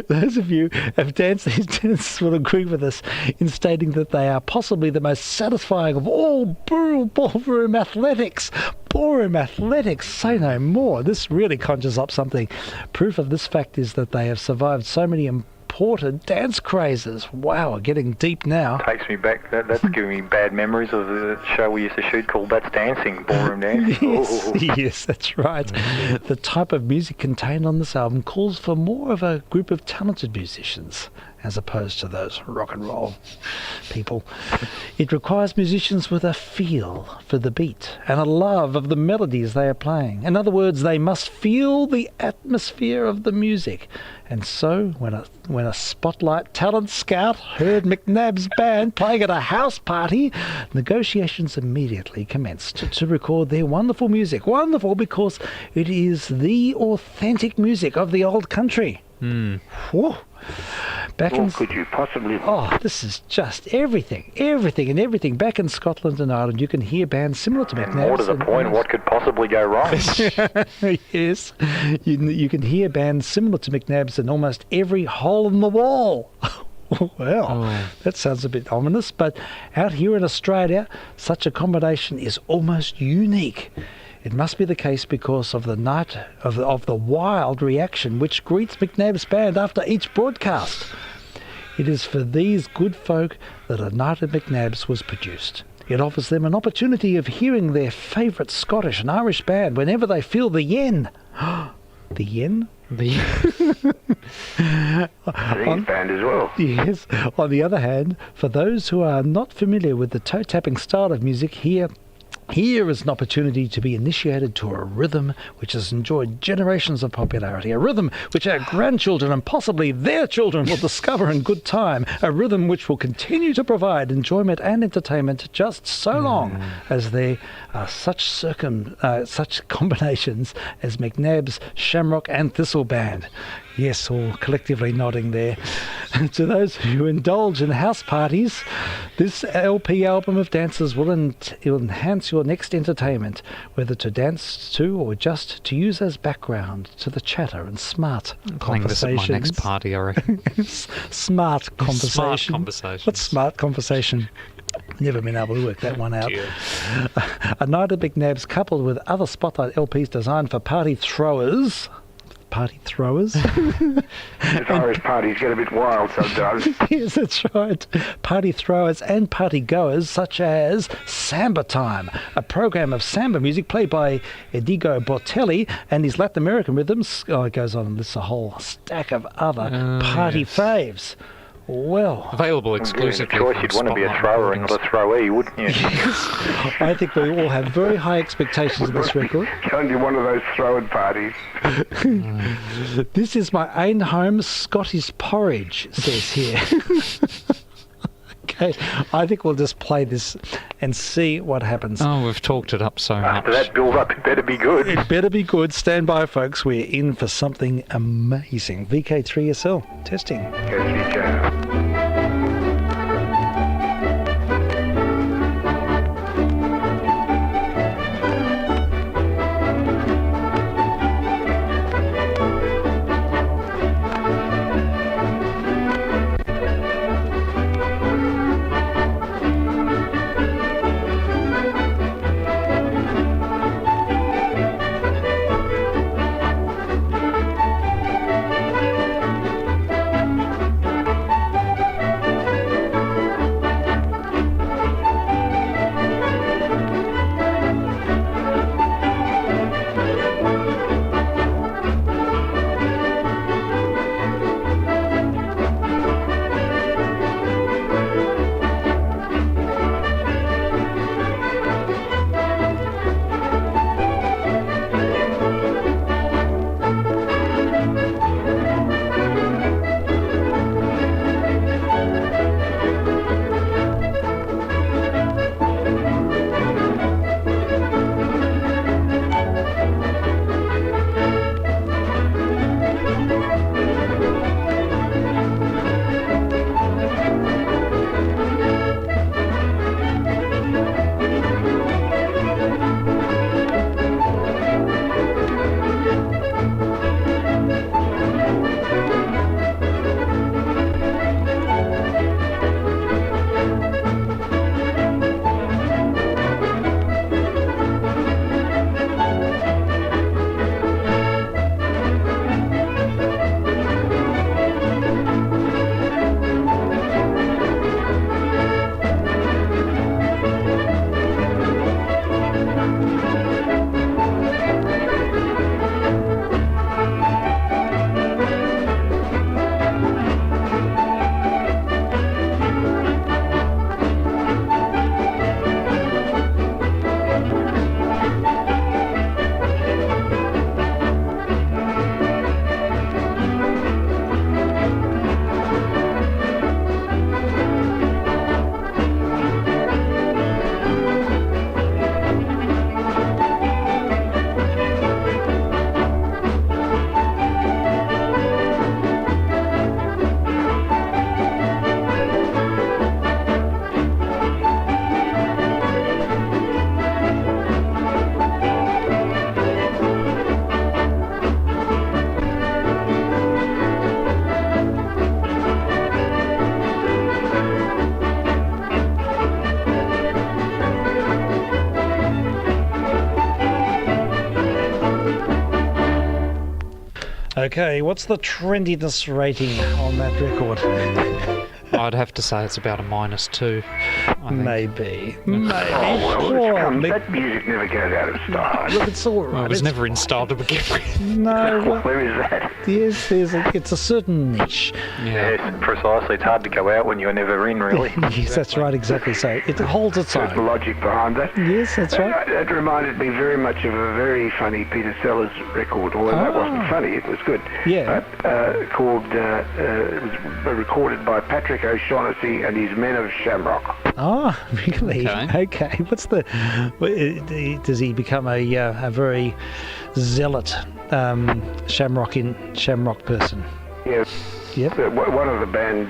Speaker 1: Those of you who have danced these dances will agree with us in stating that they are possibly the most satisfying of all ballroom athletics. Ballroom athletics, say no more. This really conjures up something. Proof of this fact is that they have survived so many imported dance crazes. Wow, we're getting deep now.
Speaker 6: Takes me back. That's giving me bad memories of the show we used to shoot called That's Dancing, Ballroom Dance.
Speaker 1: Yes,
Speaker 6: Ooh.
Speaker 1: yes, that's right. The type of music contained on this album calls for more of a group of talented musicians as opposed to those rock and roll people. It requires musicians with a feel for the beat and a love of the melodies they are playing. In other words, they must feel the atmosphere of the music. And so, when a spotlight talent scout heard McNabb's band playing at a house party, negotiations immediately commenced to record their wonderful music. Wonderful because it is the authentic music of the old country. Whew. Back in,
Speaker 3: What could you possibly...
Speaker 1: oh, this is just everything. Back in Scotland and Ireland, you can hear bands similar to McNabb's.
Speaker 6: More to the point, what could possibly go wrong?
Speaker 1: Yes, you can hear bands similar to McNabb's in almost every hole in the wall. Well, that sounds a bit ominous, but out here in Australia, such a combination is almost unique. It must be the case because of the night of the wild reaction which greets McNabb's band after each broadcast. It is for these good folk that A Night at McNabb's was produced. It offers them an opportunity of hearing their favourite Scottish and Irish band whenever they feel the yen. The yen?
Speaker 3: These band as well.
Speaker 1: Yes. On the other hand, for those who are not familiar with the toe-tapping style of music, here is an opportunity to be initiated to a rhythm which has enjoyed generations of popularity, a rhythm which our grandchildren and possibly their children will discover in good time, a rhythm which will continue to provide enjoyment and entertainment just so long as there are such combinations as McNabb's Shamrock and Thistle Band. Yes, all collectively nodding there. To those who indulge in house parties, this LP album of dances will enhance your next entertainment, whether to dance to or just to use as background to the chatter and smart
Speaker 2: Playing this at my next party, I reckon.
Speaker 1: Smart conversation.
Speaker 2: Smart conversations.
Speaker 1: What's smart conversation? Never been able to work that one out. A Night at McNabb's, coupled with other Spotlight LPs designed for party throwers.
Speaker 3: Irish parties get a bit wild sometimes.
Speaker 1: Yes, that's right. Party throwers and party goers, such as Samba Time, a program of samba music played by Edigo Botelli and his Latin American rhythms. Oh, it goes on and lists a whole stack of other party faves. Well,
Speaker 2: Available
Speaker 6: Given the
Speaker 2: exclusively
Speaker 6: choice,
Speaker 2: from
Speaker 6: you'd want to be a
Speaker 2: Spotlight
Speaker 6: thrower and
Speaker 2: Recordings.
Speaker 6: not a throwee, wouldn't you?
Speaker 1: I think we all have very high expectations of this record.
Speaker 3: Going to one of those throwing parties.
Speaker 1: This is my own home Scottish porridge, it says here. Okay, I think we'll just play this and see what happens.
Speaker 2: Oh, we've talked it up so much.
Speaker 6: After that build-up, it better be good.
Speaker 1: It better be good. Stand by, folks. We're in for something amazing. vk3sl, testing.
Speaker 3: Yes, you can.
Speaker 1: Okay, what's the trendiness rating on that record?
Speaker 2: I'd have to say it's about a -2. I think.
Speaker 1: Maybe.
Speaker 3: Oh, well, that music never goes out of style.
Speaker 1: Look, it's all right.
Speaker 2: Well, it was
Speaker 1: It's
Speaker 2: never in style to begin with.
Speaker 1: No, well,
Speaker 3: Where is that?
Speaker 1: yes, it's a certain niche.
Speaker 2: Yeah.
Speaker 6: Yes, precisely. It's hard to go out when you're never in, really.
Speaker 1: Yes, that's right, exactly. So it holds its
Speaker 3: There's the
Speaker 1: own.
Speaker 3: logic behind that.
Speaker 1: Yes, that's right.
Speaker 3: That reminded me very much of a very funny Peter Sellers record, although that wasn't funny, it was good.
Speaker 1: Yeah.
Speaker 3: Called, it was recorded by Patrick O'Shaughnessy and his Men of Shamrock.
Speaker 1: Oh, really?
Speaker 2: Okay.
Speaker 1: Okay. Does he become a very zealot Shamrock person?
Speaker 3: Yeah.
Speaker 1: Yep.
Speaker 3: One of the band,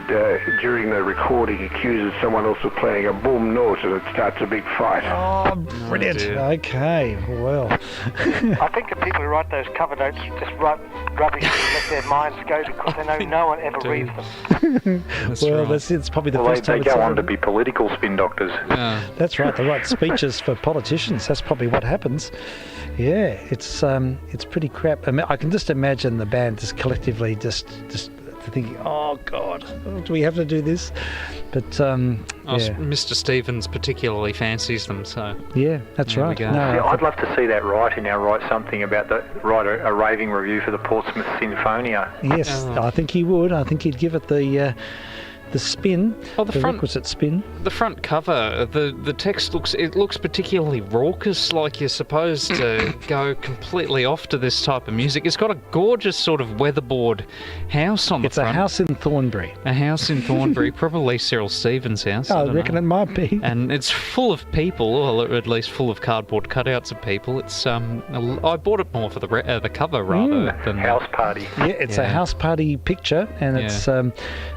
Speaker 3: during the recording, accuses someone else of playing a boom note and it starts a big fight.
Speaker 1: Oh, brilliant.
Speaker 2: dear.
Speaker 1: Okay, well.
Speaker 4: I think the people who write those cover notes just write rubbish and let their minds go because they know no one ever reads them.
Speaker 2: That's
Speaker 1: Well,
Speaker 2: right.
Speaker 1: it's probably the
Speaker 6: Well,
Speaker 1: first
Speaker 6: they
Speaker 1: time
Speaker 6: go
Speaker 1: it's
Speaker 6: on
Speaker 1: ever-
Speaker 6: to be political spin doctors.
Speaker 1: That's right. They write speeches for politicians. That's probably what happens. Yeah, it's pretty crap. I can just imagine the band just collectively just thinking, oh God, do we have to do this? But
Speaker 2: Mr. Stevens particularly fancies them, so
Speaker 1: yeah, that's
Speaker 2: There we
Speaker 1: right.
Speaker 2: go.
Speaker 1: No,
Speaker 6: Yeah, I'd love to see that write something about write a raving review for the Portsmouth Sinfonia.
Speaker 1: yes,
Speaker 2: Oh.
Speaker 1: I think he would. I think he'd give it the spin,
Speaker 2: Oh, the front-
Speaker 1: requisite spin.
Speaker 2: the front cover, the text looks particularly raucous, like you're supposed to go completely off to this type of music. It's got a gorgeous sort of weatherboard house on the
Speaker 1: It's a
Speaker 2: front.
Speaker 1: house in Thornbury.
Speaker 2: A house in Thornbury, probably Cyril Stevens' house.
Speaker 1: I
Speaker 2: don't
Speaker 1: reckon
Speaker 2: know.
Speaker 1: it might be.
Speaker 2: And it's full of people, or at least full of cardboard cutouts of people. It's I bought it more for the cover rather than
Speaker 6: House party.
Speaker 1: Yeah, it's a
Speaker 2: Yeah.
Speaker 1: house party picture, and
Speaker 2: Yeah.
Speaker 1: it's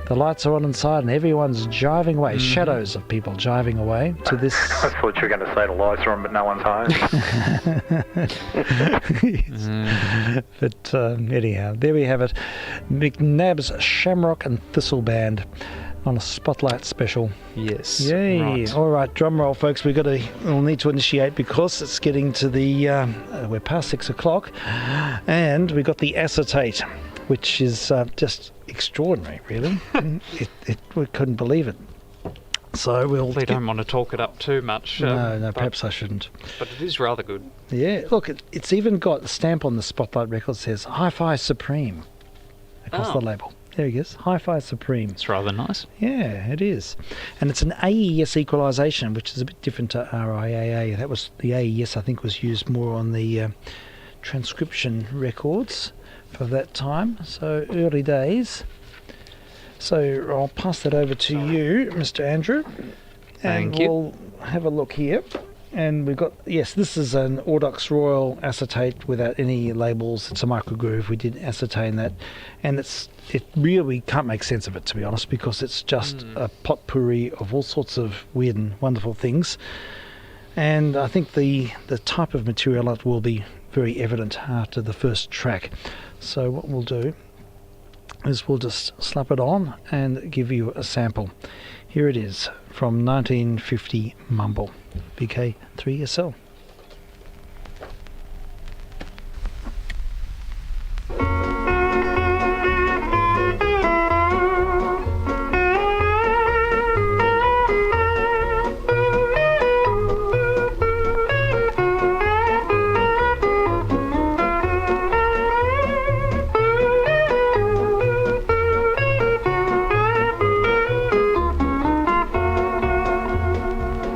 Speaker 1: the lights are on inside, and everyone's jiving away. Shadows of people jiving away to this.
Speaker 6: I thought you were going to say the lights are on, but no one's home.
Speaker 1: But anyhow, there we have it. McNabb's Shamrock and Thistle Band on a Spotlight special.
Speaker 2: Yes.
Speaker 1: Yay!
Speaker 2: Right.
Speaker 1: All right, drum roll, folks. We'll need to initiate because it's getting to the we're past 6 o'clock, and we got the acetate, which is just extraordinary, really. We couldn't believe it. So we'll.
Speaker 2: We don't want to talk it up too much.
Speaker 1: No,
Speaker 2: but,
Speaker 1: perhaps I shouldn't.
Speaker 2: But it is rather good.
Speaker 1: Yeah, look, it's even got a stamp on the Spotlight record that says Hi-Fi Supreme across
Speaker 2: Oh.
Speaker 1: the label. There he is, Hi-Fi Supreme.
Speaker 2: It's rather nice.
Speaker 1: Yeah, it is. And it's an AES equalisation, which is a bit different to RIAA. That was the AES, I think, was used more on the transcription records for that time. So early days. So I'll pass that over to you, Mr. Andrew. And
Speaker 2: Thank you.
Speaker 1: we'll have a look here. And we've got, yes, this is an Audox Royal acetate without any labels. It's a microgroove. We did ascertain that. And it really can't make sense of it, to be honest, because it's just a potpourri of all sorts of weird and wonderful things. And I think the type of material it will be very evident after the first track. So what we'll do is we'll just slap it on and give you a sample. Here it is from 1950 Mumble, vk3sl.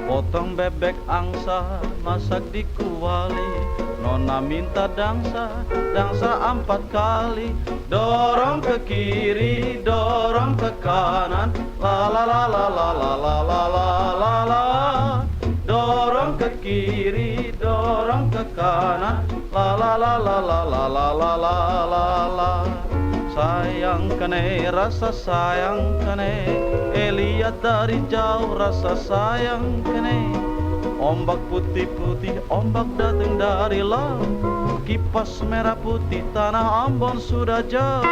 Speaker 8: Potong bebek angsa, masak di kuali. Nona minta dangsa, dangsa 4 kali. Dorong ke kiri, dorong ke kanan. La la la la la la la la la la la. Dorong ke kiri, dorong ke kanan. La la la la la la la la la la la. Sayang kene, rasa sayang kene. Lihat dari jauh rasa sayang kene. Ombak putih-putih, ombak datang dari laut. Kipas merah putih, tanah Ambon sudah jauh.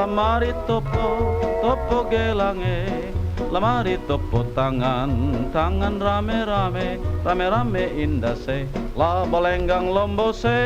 Speaker 8: lamari topo, topo gelange. Lamari topo tangan, tangan rame-rame, rame-rame indah se, la balenggang lombo se.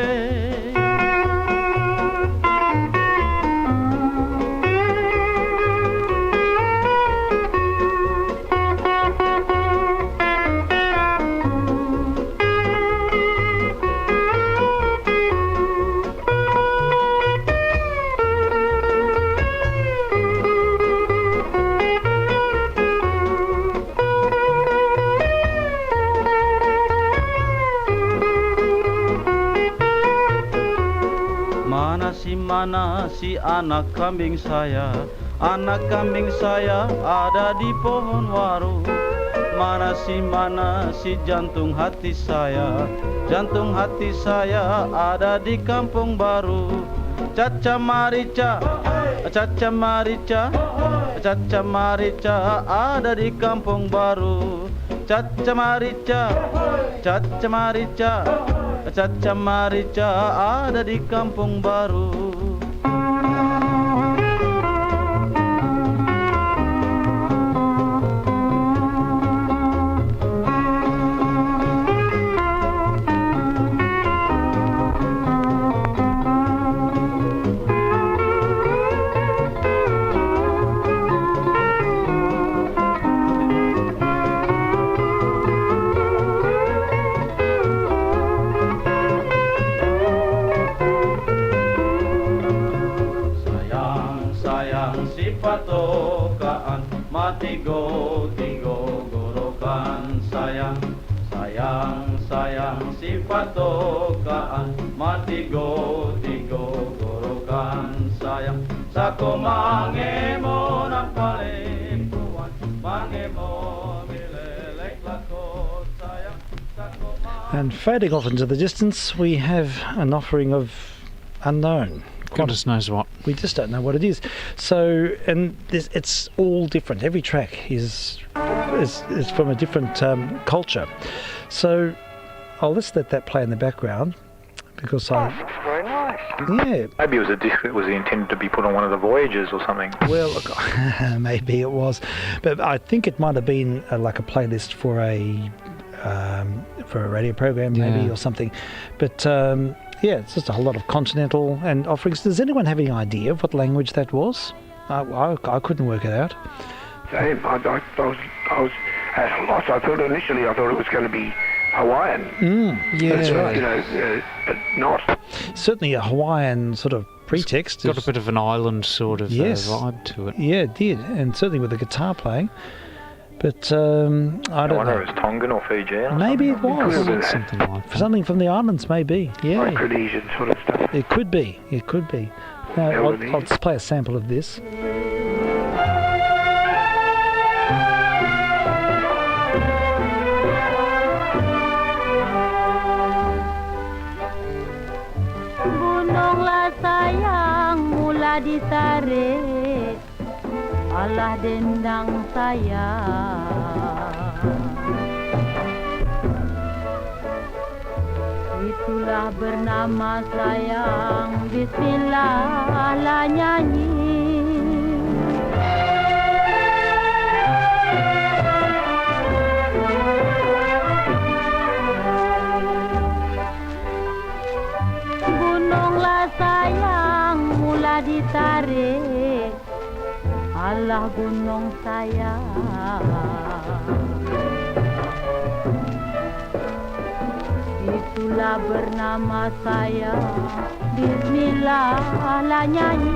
Speaker 8: Mana si anak kambing saya? Anak kambing saya ada di pohon waru. Mana si jantung hati saya? Jantung hati saya ada di kampung baru. Caca marica, caca marica, caca marica ada di kampung baru. Caca marica, caca marica, caca marica ada di kampung baru. Patokaan matigo tigo gorokan sayang sayang sayang si patokaan matigo tigo gorokan sayang sako mangemo napale kuan mangemo milelek lakot sayang sako.
Speaker 1: And fading off into the distance, we have an offering of unknown.
Speaker 2: Goodness knows what.
Speaker 1: We just don't know what it is. So, and it's all different. Every track is from a different culture. So, I'll just let that play in the background because
Speaker 4: That's very nice.
Speaker 1: yeah.
Speaker 6: Maybe it was a disc that was intended to be put on one of the voyages or something.
Speaker 1: Well, look, maybe it was, but I think it might have been like a playlist for a radio program, maybe, or something. But yeah, it's just a whole lot of continental and offerings. Does anyone have any idea of what language that was? I couldn't work it out.
Speaker 3: Same. I was at a loss. I thought initially it was going to be Hawaiian.
Speaker 1: Yeah, that's right.
Speaker 3: You know, but not.
Speaker 1: Certainly a Hawaiian sort of pretext.
Speaker 2: Got a bit of an island sort of vibe to it.
Speaker 1: Yeah, it did, and certainly with the guitar playing. But I don't know.
Speaker 6: I wonder if it was Tongan or Fijian.
Speaker 1: Maybe it was.
Speaker 2: Something like that.
Speaker 1: Something from the islands, maybe. Yeah.
Speaker 3: Micronesian sort of stuff.
Speaker 1: It could be. It could be. Now, I'll just play a sample of this.
Speaker 7: Gununglah sayang mula ditarik, alah dendang sayang. Itulah bernama sayang, bismillah lah nyanyi. Gununglah sayang mula ditarik, alah gunung sayang. Itulah bernama sayang, bismillah lah nyanyi.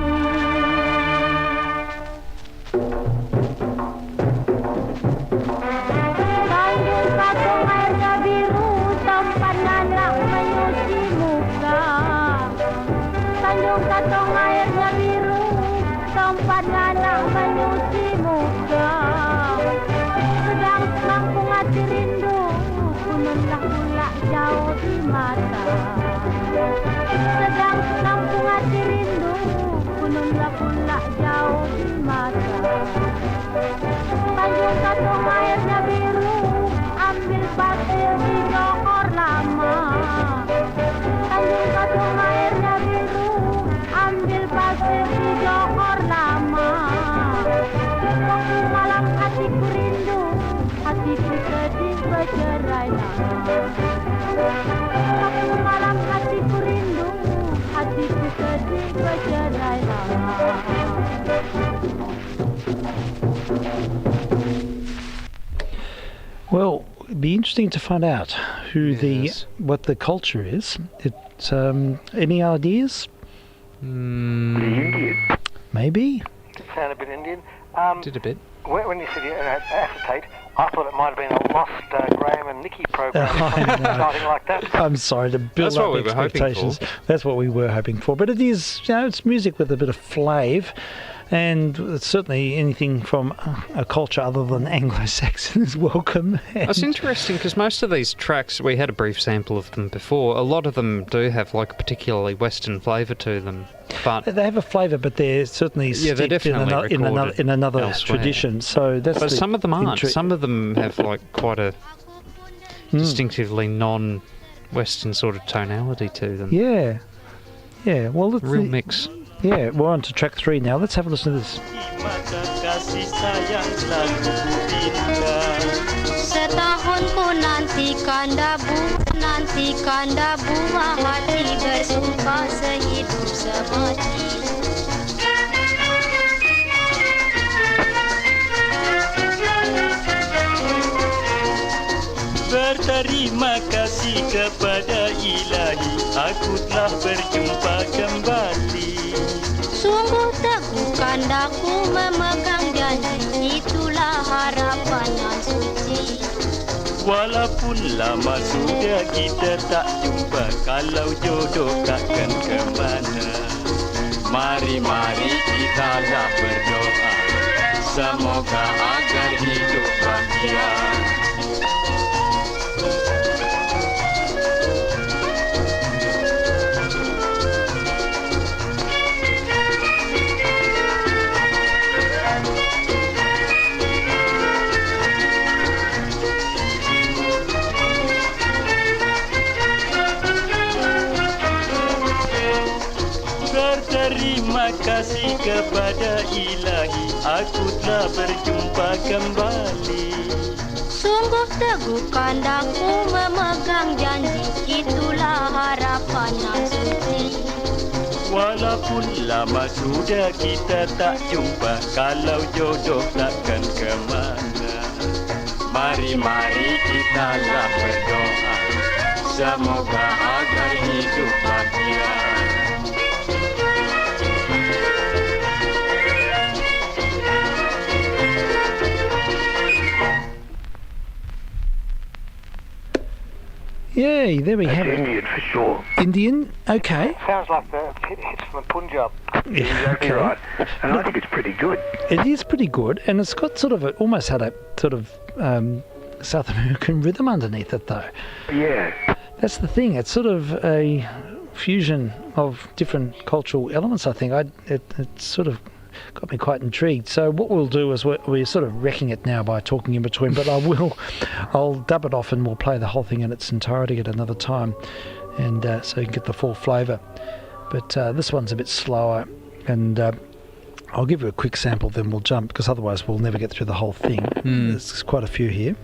Speaker 7: Tanjung Katong airnya biru, tempat anak menyuci muka. Tanjung Katong airnya biru, tempat anak menyuci muka. Sedang kampung hati rindu, kununlah pula jauh di mata. Sedang kampung hati rindu, kununlah hatiku sedih bercerai-berai. Waktu malam hatiku rindu, hatiku sedih bercerai-berai.
Speaker 1: Well, it'd be interesting to find out who
Speaker 2: Yes.
Speaker 1: what the culture is. It's any ideas?
Speaker 3: The Indian.
Speaker 1: Maybe.
Speaker 4: Sound a bit Indian.
Speaker 2: Did a bit.
Speaker 4: When you said acetate, I thought it might have been a lost Graham and Nicky program,
Speaker 1: I know.
Speaker 4: something like that.
Speaker 1: I'm sorry to build
Speaker 2: That's
Speaker 1: up
Speaker 2: what we were hoping
Speaker 1: expectations.
Speaker 2: for.
Speaker 1: That's what we were hoping for. But it is, it's music with a bit of flavour, and it's certainly anything from a culture other than Anglo-Saxon is welcome.
Speaker 2: That's interesting because most of these tracks, we had a brief sample of them before. A lot of them do have like a particularly Western flavour to them, but
Speaker 1: They have a flavour, but they're certainly
Speaker 2: Yeah, they're
Speaker 1: steeped in
Speaker 2: definitely
Speaker 1: another
Speaker 2: recorded elsewhere.
Speaker 1: tradition. So that's
Speaker 2: but
Speaker 1: the
Speaker 2: some of them aren't. Some of them have like quite a distinctively non-Western sort of tonality to them.
Speaker 1: Yeah. Well, let's
Speaker 2: Real mix.
Speaker 1: Yeah, we're on to track 3 now. Let's have a listen to this.
Speaker 8: Mata kasih sayang selalu indah.
Speaker 7: Setahun ku nantikan buah hati bersumpah sehidup semati.
Speaker 8: Berterima kasih kepada ilahi, aku telah berjumpa kembali.
Speaker 7: Sungguh teguh kandaku memegang janji, itulah harapan yang suci.
Speaker 8: Walaupun lama sudah kita tak jumpa, kalau jodoh takkan ke mana. Mari kitalah berdoa, semoga agar hidup bahagia. Berterima kasih kepada ilahi, aku telah berjumpa kembali.
Speaker 7: Sungguh teguh kandaku memegang janji, itulah harapan yang suci.
Speaker 8: Walaupun lama sudah kita tak jumpa, kalau jodoh takkan ke mana. Mari kitalah berdoa, semoga agar hidup bahagia.
Speaker 1: Yay, there we
Speaker 3: That's
Speaker 1: have it.
Speaker 3: Indian for sure.
Speaker 1: Indian, okay.
Speaker 4: Sounds like the hits from the Punjab.
Speaker 3: Exactly right. And I think it's pretty good.
Speaker 1: It is pretty good, and it's got sort of almost had a sort of South American rhythm underneath it, though.
Speaker 3: Yeah.
Speaker 1: That's the thing. It's sort of a fusion of different cultural elements. I think it sort of got me quite intrigued. So what we'll do is we're sort of wrecking it now by talking in between, but I'll dub it off and we'll play the whole thing in its entirety at another time, and so you can get the full flavour. But this one's a bit slower, and I'll give you a quick sample, then we'll jump, because otherwise we'll never get through the whole thing. There's quite a few here.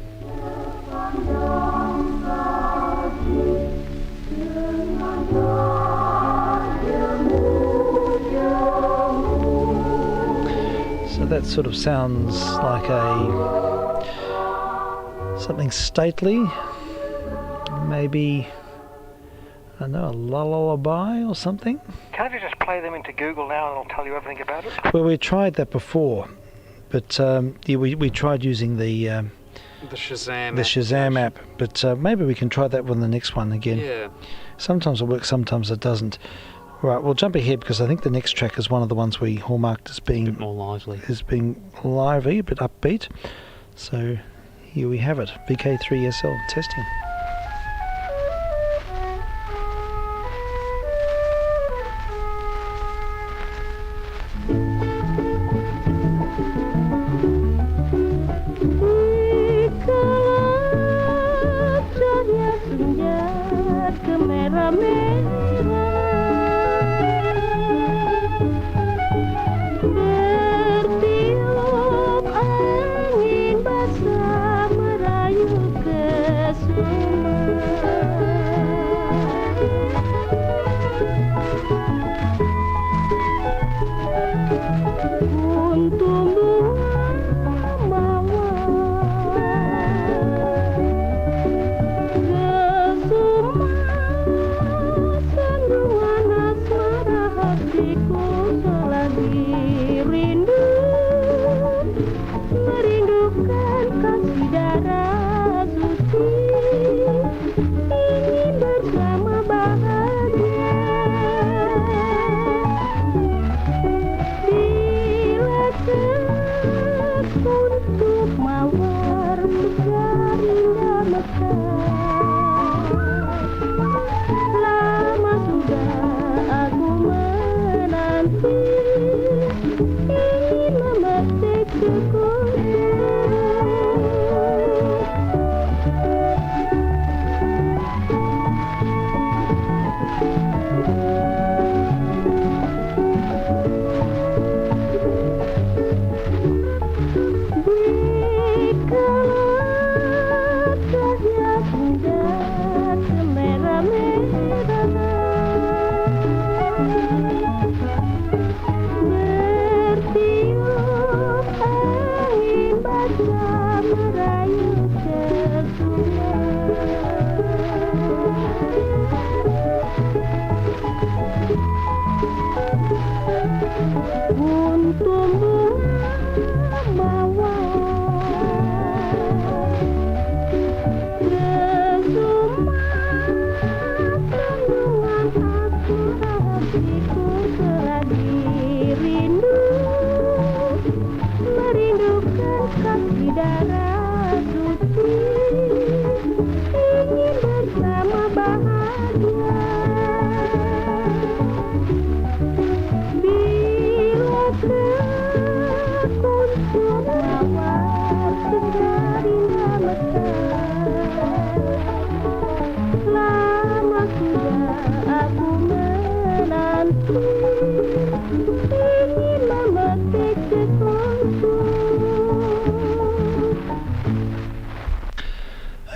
Speaker 1: So that sort of sounds like something stately, maybe, I don't know, a lullaby or something.
Speaker 4: Can't you just play them into Google now and it'll tell you everything about it?
Speaker 1: Well, we tried that before, but yeah, we tried using the Shazam app, but maybe we can try that with the next one again.
Speaker 2: Yeah.
Speaker 1: Sometimes it works, sometimes it doesn't. Right, we'll jump ahead because I think the next track is one of the ones we hallmarked as being
Speaker 2: A bit more lively.
Speaker 1: as being lively, a bit upbeat. So here we have it, vk3sl testing.
Speaker 7: Bertiup angin basah merah.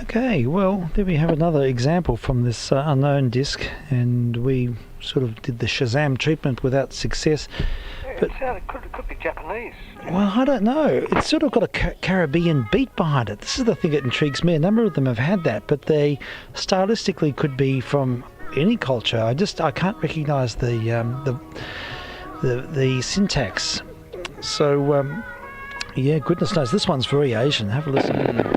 Speaker 1: Okay, well, there we have another example from this unknown disc, and we sort of did the Shazam treatment without success.
Speaker 4: It could be Japanese.
Speaker 1: Well, I don't know. It's sort of got a Caribbean beat behind it. This is the thing that intrigues me. A number of them have had that, but they stylistically could be from any culture. I can't recognise the syntax. So, yeah, goodness knows. This one's very Asian. Have a listen.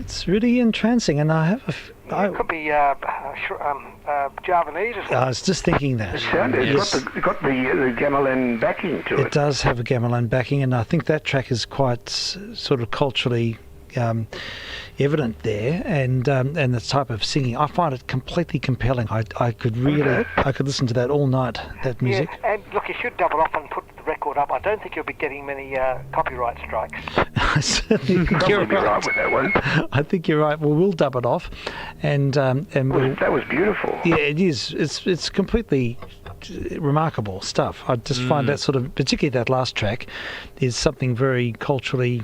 Speaker 1: It's really entrancing, and I have
Speaker 4: it could be Javanese as well.
Speaker 1: I was just thinking that.
Speaker 3: It's got the gamelan backing to it.
Speaker 1: It does have a gamelan backing, and I think that track is quite sort of culturally evident there, and the type of singing. I find it completely compelling. I could listen to that all night, that music.
Speaker 4: Yeah, and look, you should double up and put the record up. I don't think you'll be getting many copyright strikes.
Speaker 1: I certainly think you're
Speaker 3: right with that one.
Speaker 1: I think you're right. Well, we'll dub it off, and
Speaker 3: that was beautiful.
Speaker 1: Yeah, it is. It's completely remarkable stuff. I just find that sort of, particularly that last track, is something very culturally,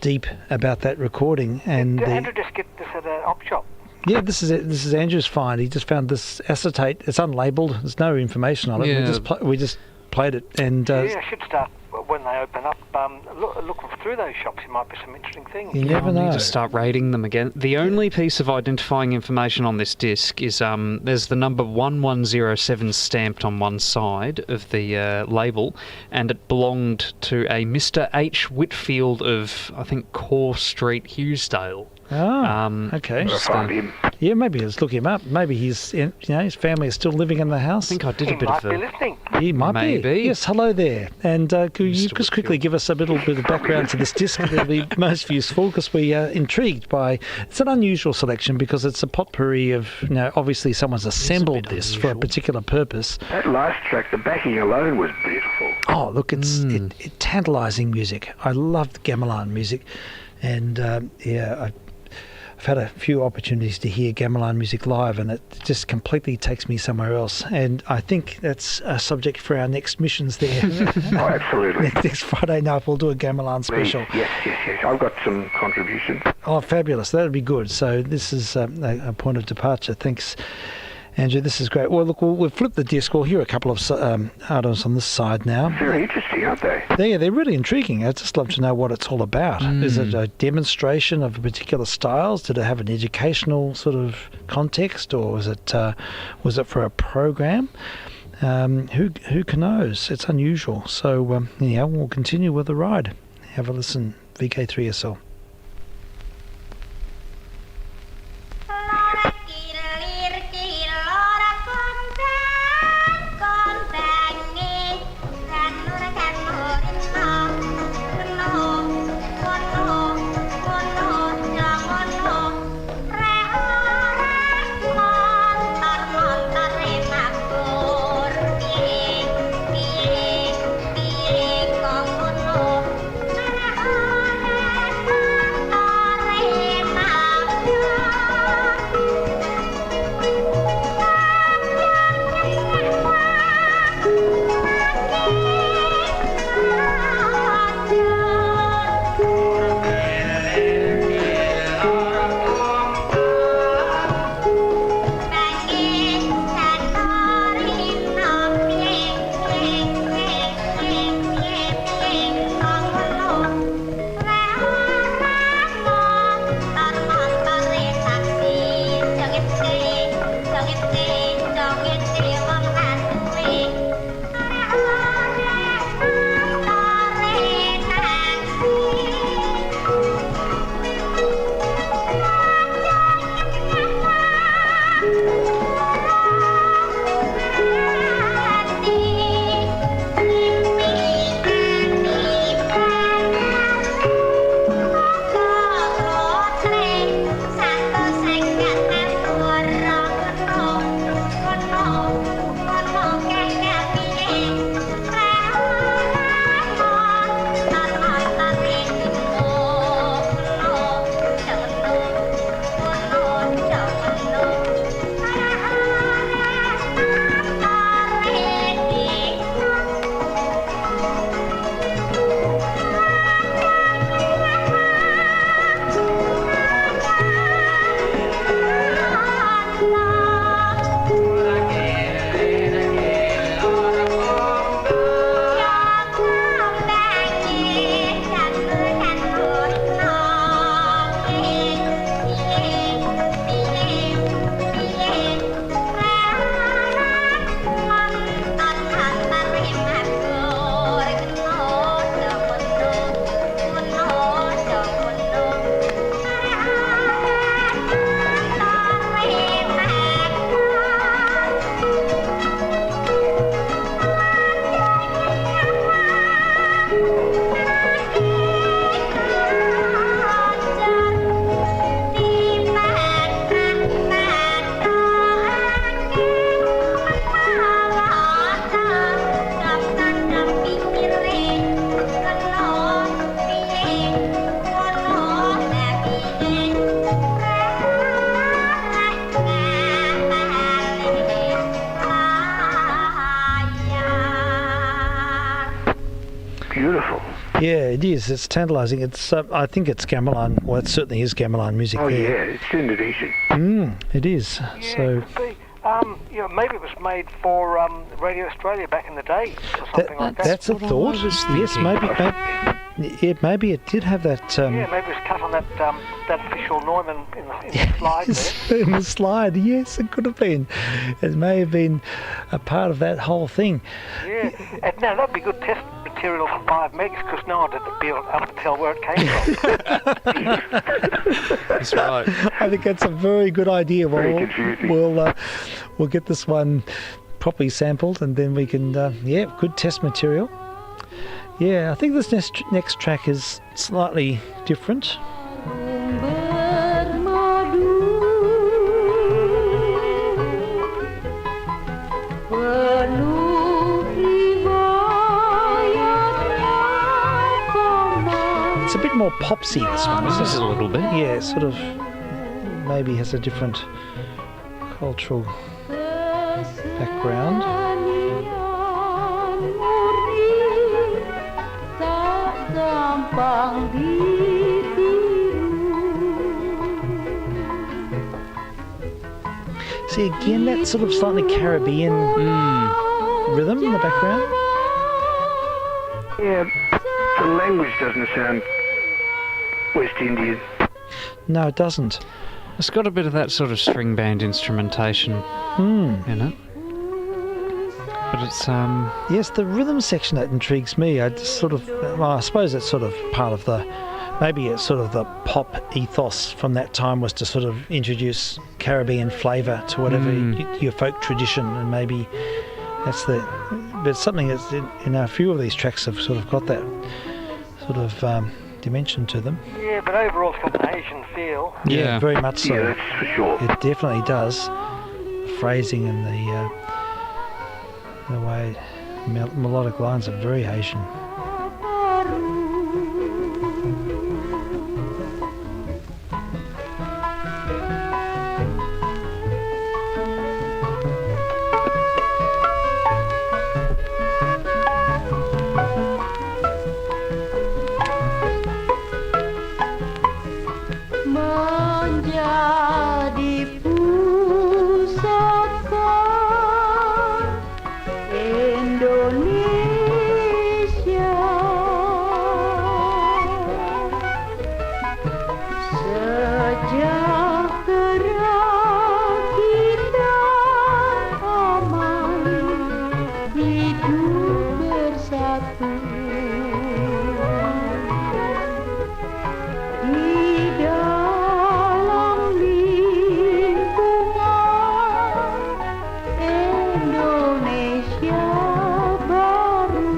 Speaker 1: deep about that recording. And
Speaker 4: Did Andrew just get this at an op shop?
Speaker 1: yeah, this is it. This is Andrew's find. He just found this acetate. It's unlabelled. There's no information on it.
Speaker 2: Yeah.
Speaker 1: We just played it, and
Speaker 4: I should start when they open up. Look through those shops. There might be some interesting things.
Speaker 1: you never
Speaker 2: I
Speaker 1: know.
Speaker 2: need to start rating them again. The only piece of identifying information on this disc is there's the number 1107 stamped on one side of the label, and it belonged to a Mr. H. Whitfield of, I think, Core Street, Hughesdale.
Speaker 1: Okay.
Speaker 3: I'll find him.
Speaker 1: Yeah, maybe let's look him up. Maybe his family is still living in the house.
Speaker 2: I think I did
Speaker 4: He
Speaker 2: a bit
Speaker 4: might
Speaker 2: of
Speaker 4: be
Speaker 2: a...
Speaker 4: listening.
Speaker 1: He might
Speaker 2: Maybe.
Speaker 1: be. Yes, hello there. And could you
Speaker 2: Mr.
Speaker 1: just quickly give us a little bit of background to this disc? It'll be most useful because we are intrigued by... It's an unusual selection because it's a potpourri of, obviously someone's assembled this for a
Speaker 2: unusual.
Speaker 1: particular purpose.
Speaker 3: That last track, the backing alone was beautiful.
Speaker 1: Oh, look, it's tantalising music. I love the gamelan music. And, I've had a few opportunities to hear gamelan music live, and it just completely takes me somewhere else. And I think that's a subject for our next missions there.
Speaker 3: Oh, absolutely.
Speaker 1: Next Friday night, we'll do a gamelan
Speaker 3: Please.
Speaker 1: special.
Speaker 3: Yes. I've got some contributions.
Speaker 1: Oh, fabulous. That'd be good. So this is a point of departure. Thanks, Andrew. This is great. Well, look, we'll flip the disc. We'll hear a couple of items on this side now.
Speaker 3: Very interesting, aren't they?
Speaker 1: They're really intriguing. I'd just love to know what it's all about. Is it a demonstration of particular styles? Did it have an educational sort of context, or was it for a program? Who can knows? It's unusual. So we'll continue with the ride. Have a listen. VK3SL.
Speaker 3: beautiful.
Speaker 1: Yeah, it is. It's tantalising. It's. I think it's gamelan. Well, it certainly is gamelan music.
Speaker 3: Oh,
Speaker 1: there.
Speaker 3: yeah, it's Indonesian.
Speaker 1: It is.
Speaker 4: Yeah,
Speaker 1: So
Speaker 4: it could be. Maybe it was made for Radio Australia back in the day or something like that.
Speaker 1: that's a thought. Yes, maybe it did have that.
Speaker 4: Yeah, maybe it was cut on that official Neumann in the slide there.
Speaker 1: In the slide, yes, it could have been. It may have been a part of that whole thing.
Speaker 4: Yeah, and now that'd be good test material for 5 megs because no one would be able to tell where it came from.
Speaker 2: That's right.
Speaker 1: I think that's a very good idea.
Speaker 3: Very confusing.
Speaker 1: We'll get this one properly sampled, and then we can. Good test material. Yeah, I think this next track is slightly different. It's a bit more popsy, this one, isn't
Speaker 2: This is
Speaker 1: it?
Speaker 2: a little bit.
Speaker 1: Yeah, sort of maybe has a different cultural background. See, again, that sort of slightly Caribbean rhythm in the background.
Speaker 3: Yeah, the language doesn't sound West Indian.
Speaker 1: No, it doesn't.
Speaker 2: It's got a bit of that sort of string band instrumentation in it. But it's
Speaker 1: Yes, the rhythm section that intrigues me. I just sort of, I suppose it's sort of part of the, maybe it's sort of the pop ethos from that time was to sort of introduce Caribbean flavour to whatever your folk tradition, and maybe that's the, but it's something that's in a few of these tracks have sort of got that sort of dimension to them.
Speaker 4: Yeah, but overall it's got an Asian feel.
Speaker 2: Yeah.
Speaker 1: Very much so.
Speaker 3: Yeah, that's for sure.
Speaker 1: It definitely does. The phrasing and the way melodic lines are very Asian.
Speaker 7: Menjadi pusaka Indonesia, sejahtera kita aman hidup bersatu di dalam lingkungan Indonesia baru.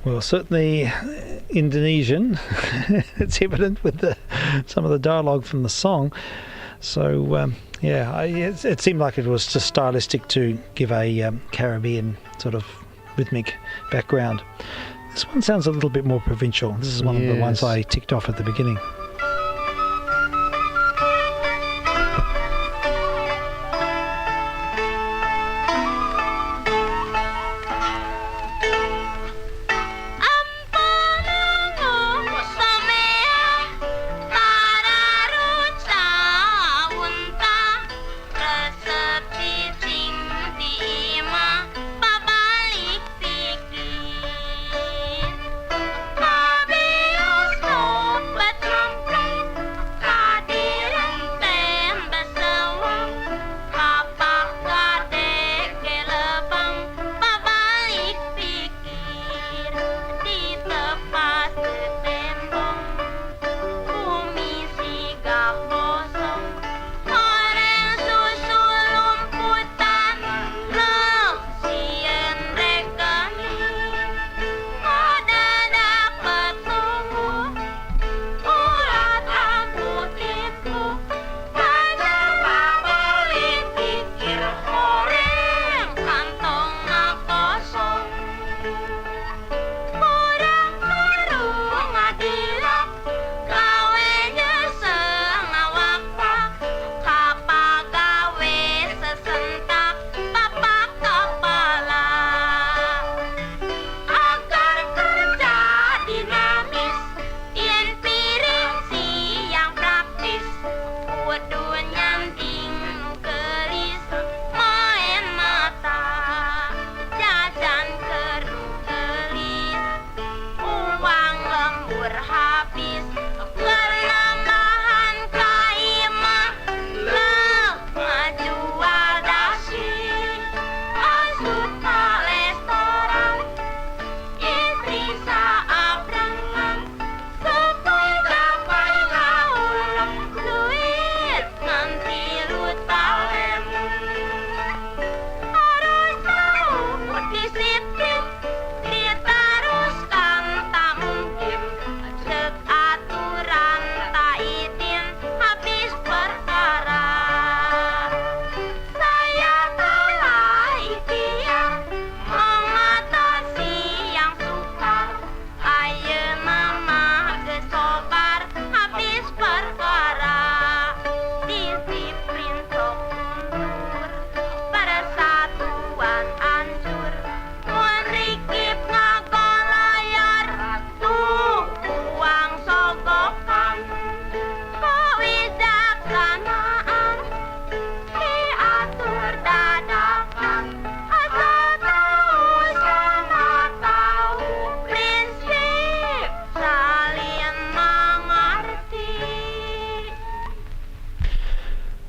Speaker 1: Well, certainly Indonesian. It's evident with some of the dialogue from the song. So, it seemed like it was just stylistic to give a Caribbean sort of rhythmic background. This one sounds a little bit more provincial. This is one of the ones
Speaker 2: Yes.
Speaker 1: I ticked off at the beginning.
Speaker 7: Babalius,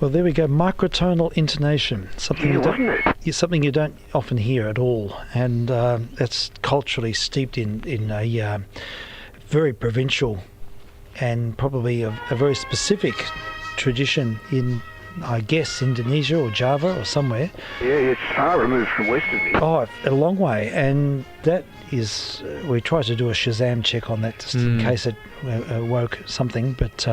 Speaker 1: Well, there we go. Microtonal intonation, something
Speaker 3: Wasn't it?
Speaker 1: something you don't often hear at all, and it's culturally steeped in a very provincial and probably a very specific tradition in, I guess, Indonesia or Java or somewhere.
Speaker 3: Yeah, it's far removed from Western here.
Speaker 1: Oh, a long way, and that is. We tried to do a Shazam check on that just in case it woke something, but.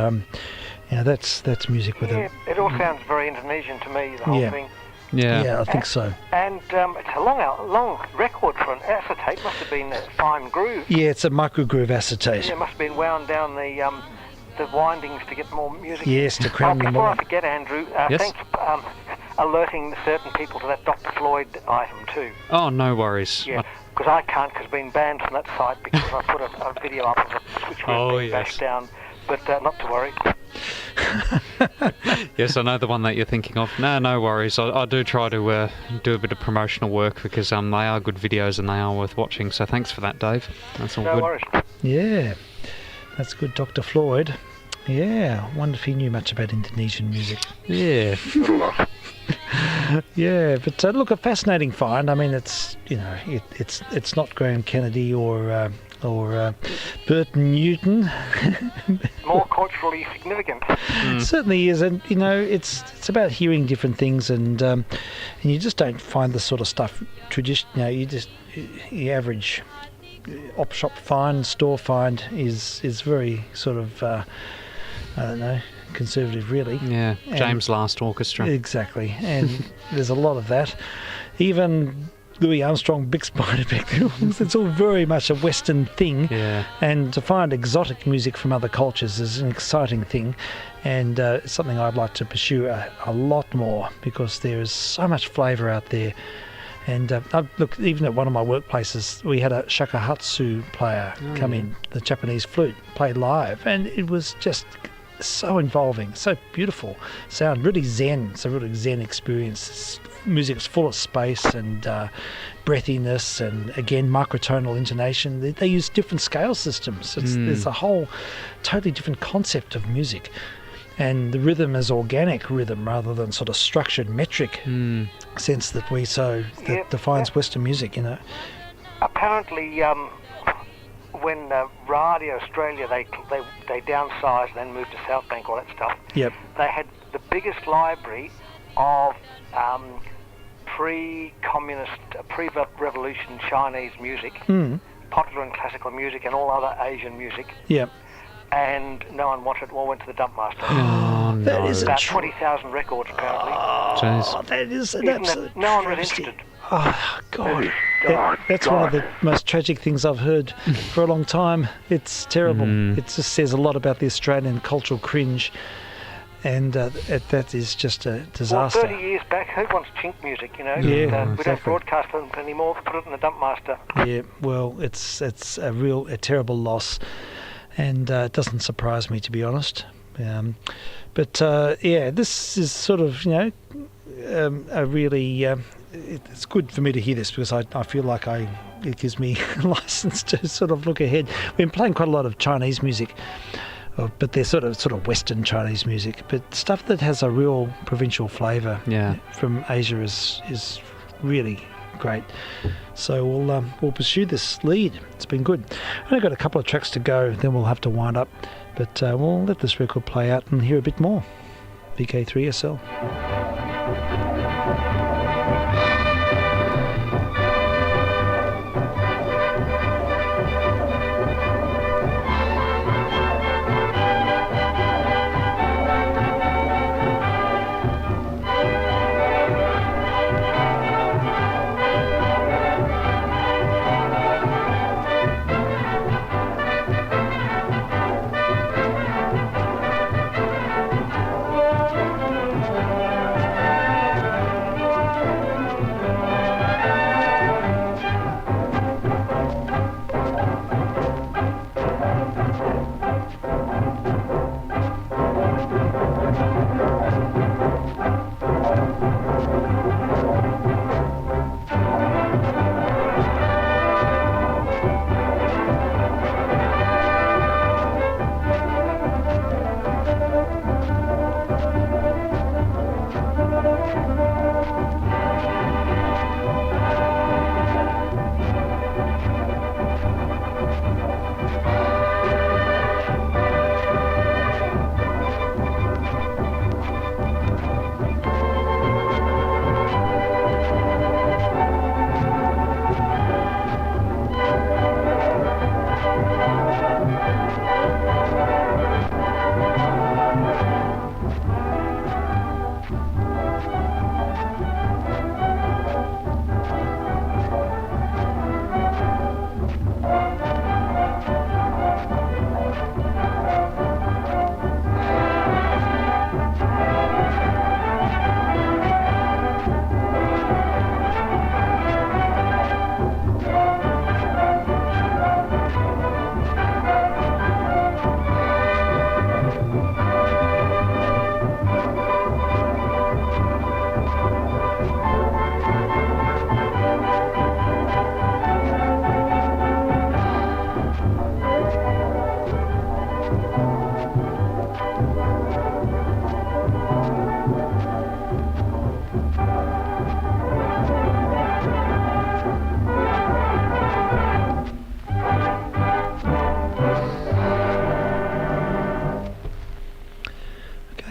Speaker 1: That's music with
Speaker 4: It all sounds very Indonesian to me, the whole thing.
Speaker 1: Yeah, I think so.
Speaker 4: And it's a long record for an acetate. Must have been a fine groove.
Speaker 1: Yeah, it's a micro groove acetate.
Speaker 4: Yeah, must have been wound down the windings to get more music.
Speaker 1: Yes, to crown them
Speaker 4: Before
Speaker 1: all.
Speaker 4: I forget, Andrew,
Speaker 2: Yes?
Speaker 4: thanks for alerting certain people to that Dr. Floyd item too.
Speaker 2: Oh, no worries.
Speaker 4: Yeah, because I can't, because I've been banned from that site because I put a video up of a switchboard being bashed down. But not to worry.
Speaker 2: Yes, I know the one that you're thinking of. No worries. I do try to do a bit of promotional work because they are good videos and they are worth watching. So thanks for that, Dave. That's all
Speaker 4: No
Speaker 2: good.
Speaker 4: worries.
Speaker 1: Yeah, that's good, Dr. Floyd. Yeah, I wonder if he knew much about Indonesian music.
Speaker 2: Yeah.
Speaker 1: Yeah, but look, a fascinating find. I mean, it's it's not Graham Kennedy or Burton Newton.
Speaker 4: More culturally significant.
Speaker 1: Certainly is, and it's about hearing different things, and you just don't find this sort of stuff tradition. The average op shop find, store find is very sort of I don't know, conservative really.
Speaker 2: Yeah, James Last Orchestra.
Speaker 1: Exactly, and there's a lot of that. Even Louis Armstrong, Big Spiderback films, it's all very much a Western thing.
Speaker 2: Yeah.
Speaker 1: And to find exotic music from other cultures is an exciting thing, and it's something I'd like to pursue a lot more because there is so much flavour out there. And look, even at one of my workplaces, we had a shakuhatsu player come in, the Japanese flute, play live, and it was just so involving, so beautiful sound, really zen. It's a really zen experience. Music's full of space and breathiness, and again microtonal intonation. They use different scale systems. There's a whole totally different concept of music, and the rhythm is organic rhythm rather than sort of structured metric sense that defines Western music.
Speaker 4: Apparently, when Radio Australia they downsized and then moved to South Bank, all that stuff.
Speaker 1: Yep.
Speaker 4: They had the biggest library of pre-communist, pre-revolution Chinese music, popular and classical music, and all other Asian music.
Speaker 1: Yep.
Speaker 4: And no one wanted it. All went to the dump master.
Speaker 2: Oh, no.
Speaker 1: That is
Speaker 4: about 20,000 records apparently.
Speaker 2: Jeez.
Speaker 1: That is an
Speaker 4: Isn't
Speaker 1: absolute
Speaker 4: it? No one was
Speaker 1: travesty.
Speaker 4: interested.
Speaker 1: Oh, God.
Speaker 3: Oh,
Speaker 1: That's one of the most tragic things I've heard for a long time. It's terrible. It just says a lot about the Australian cultural cringe, and that is just a
Speaker 4: Well,
Speaker 1: disaster.
Speaker 4: 30 years back, who wants chink music,
Speaker 1: Yeah,
Speaker 4: We don't
Speaker 1: exactly.
Speaker 4: broadcast it anymore, put it in the dump master.
Speaker 1: Yeah, well, it's a terrible loss, and it doesn't surprise me, to be honest. But this is sort of a really it's good for me to hear this because I feel like it gives me license to sort of look ahead. We've been playing quite a lot of Chinese music, but they're sort of Western Chinese music, but stuff that has a real provincial flavour from Asia is really great. So we'll pursue this lead. It's been good. I've only got a couple of tracks to go, then we'll have to wind up, but we'll let this record play out and hear a bit more. vk3sl.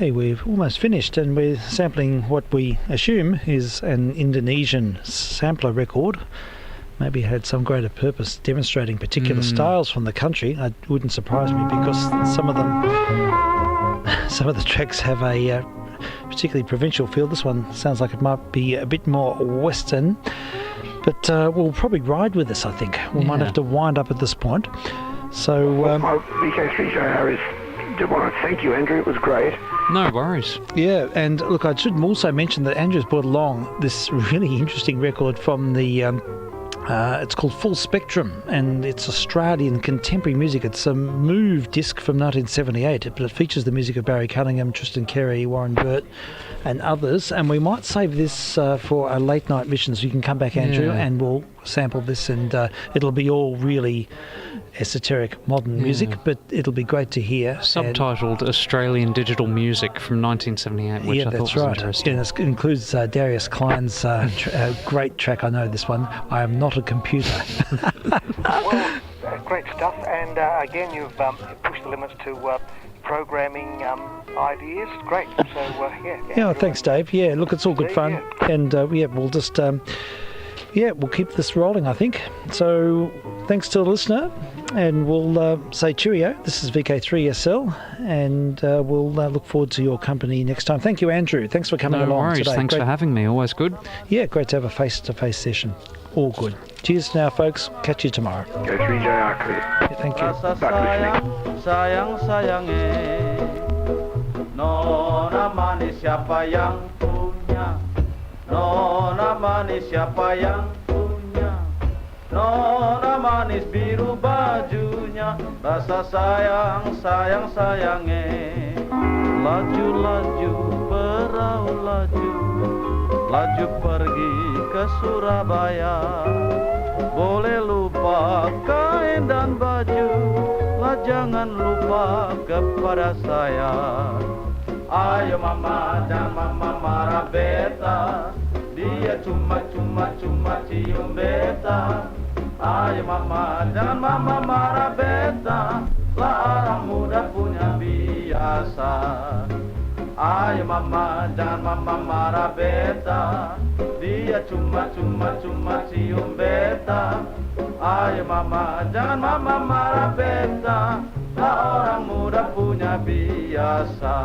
Speaker 1: Tony, we've almost finished, and we're sampling what we assume is an Indonesian sampler record. Maybe had some greater purpose demonstrating particular styles from the country. It wouldn't surprise me, because some of the tracks have a particularly provincial feel. This one sounds like it might be a bit more Western, but we'll probably ride with this, I think. We might have to wind up at this point. So,
Speaker 3: my vk3sl is. I want to thank you, Andrew. It was great.
Speaker 2: No worries.
Speaker 1: yeah, and look, I should also mention that Andrew's brought along this really interesting record from the it's called Full Spectrum, and it's Australian contemporary music. It's a Move disc from 1978, but it features the music of Barry Cunningham, Tristan Carey, Warren Burt, and others. And we might save this for a late night mission, so you can come back, Andrew, and we'll sample this, and it'll be all really esoteric modern music, but it'll be great to hear.
Speaker 2: Subtitled Australian Digital Music from 1978, which I thought was interesting.
Speaker 1: Yeah, it includes Darius Klein's great track. I know this one. I Am Not a Computer.
Speaker 4: Well, great stuff. And again, you've pushed the limits to programming ideas. Great. So,
Speaker 1: Yeah, thanks, Dave. Yeah, look, it's all good fun. And, we'll just... we'll keep this rolling, I think. So, thanks to the listener, and we'll say cheerio. This is VK3SL, and we'll look forward to your company next time. Thank you, Andrew. Thanks for coming along today.
Speaker 2: Thanks for having me. Always good.
Speaker 1: Yeah, great to have a face-to-face session. All good. Cheers now, folks. Catch you tomorrow.
Speaker 3: Vk3sl clear.
Speaker 1: Yeah, thank you.
Speaker 8: Rasa sayang-sayange, nona manis siapa yang punya? Nona manis siapa yang punya? Nona manis biru bajunya. Rasa sayang-sayange, laju-laju perahu laju, laju pergi ke Surabaya. Boleh lupa kain dan baju, lah jangan lupa kepada saya. Ayo mama, jangan mama marah beta, dia cuma cium beta. Ayo mama, jangan mama marah beta, lah orang muda punya biasa. Ayo mama, jangan mama marah beta, dia cuma cium beta. Ayo mama, jangan mama marah beta, lah orang muda punya biasa.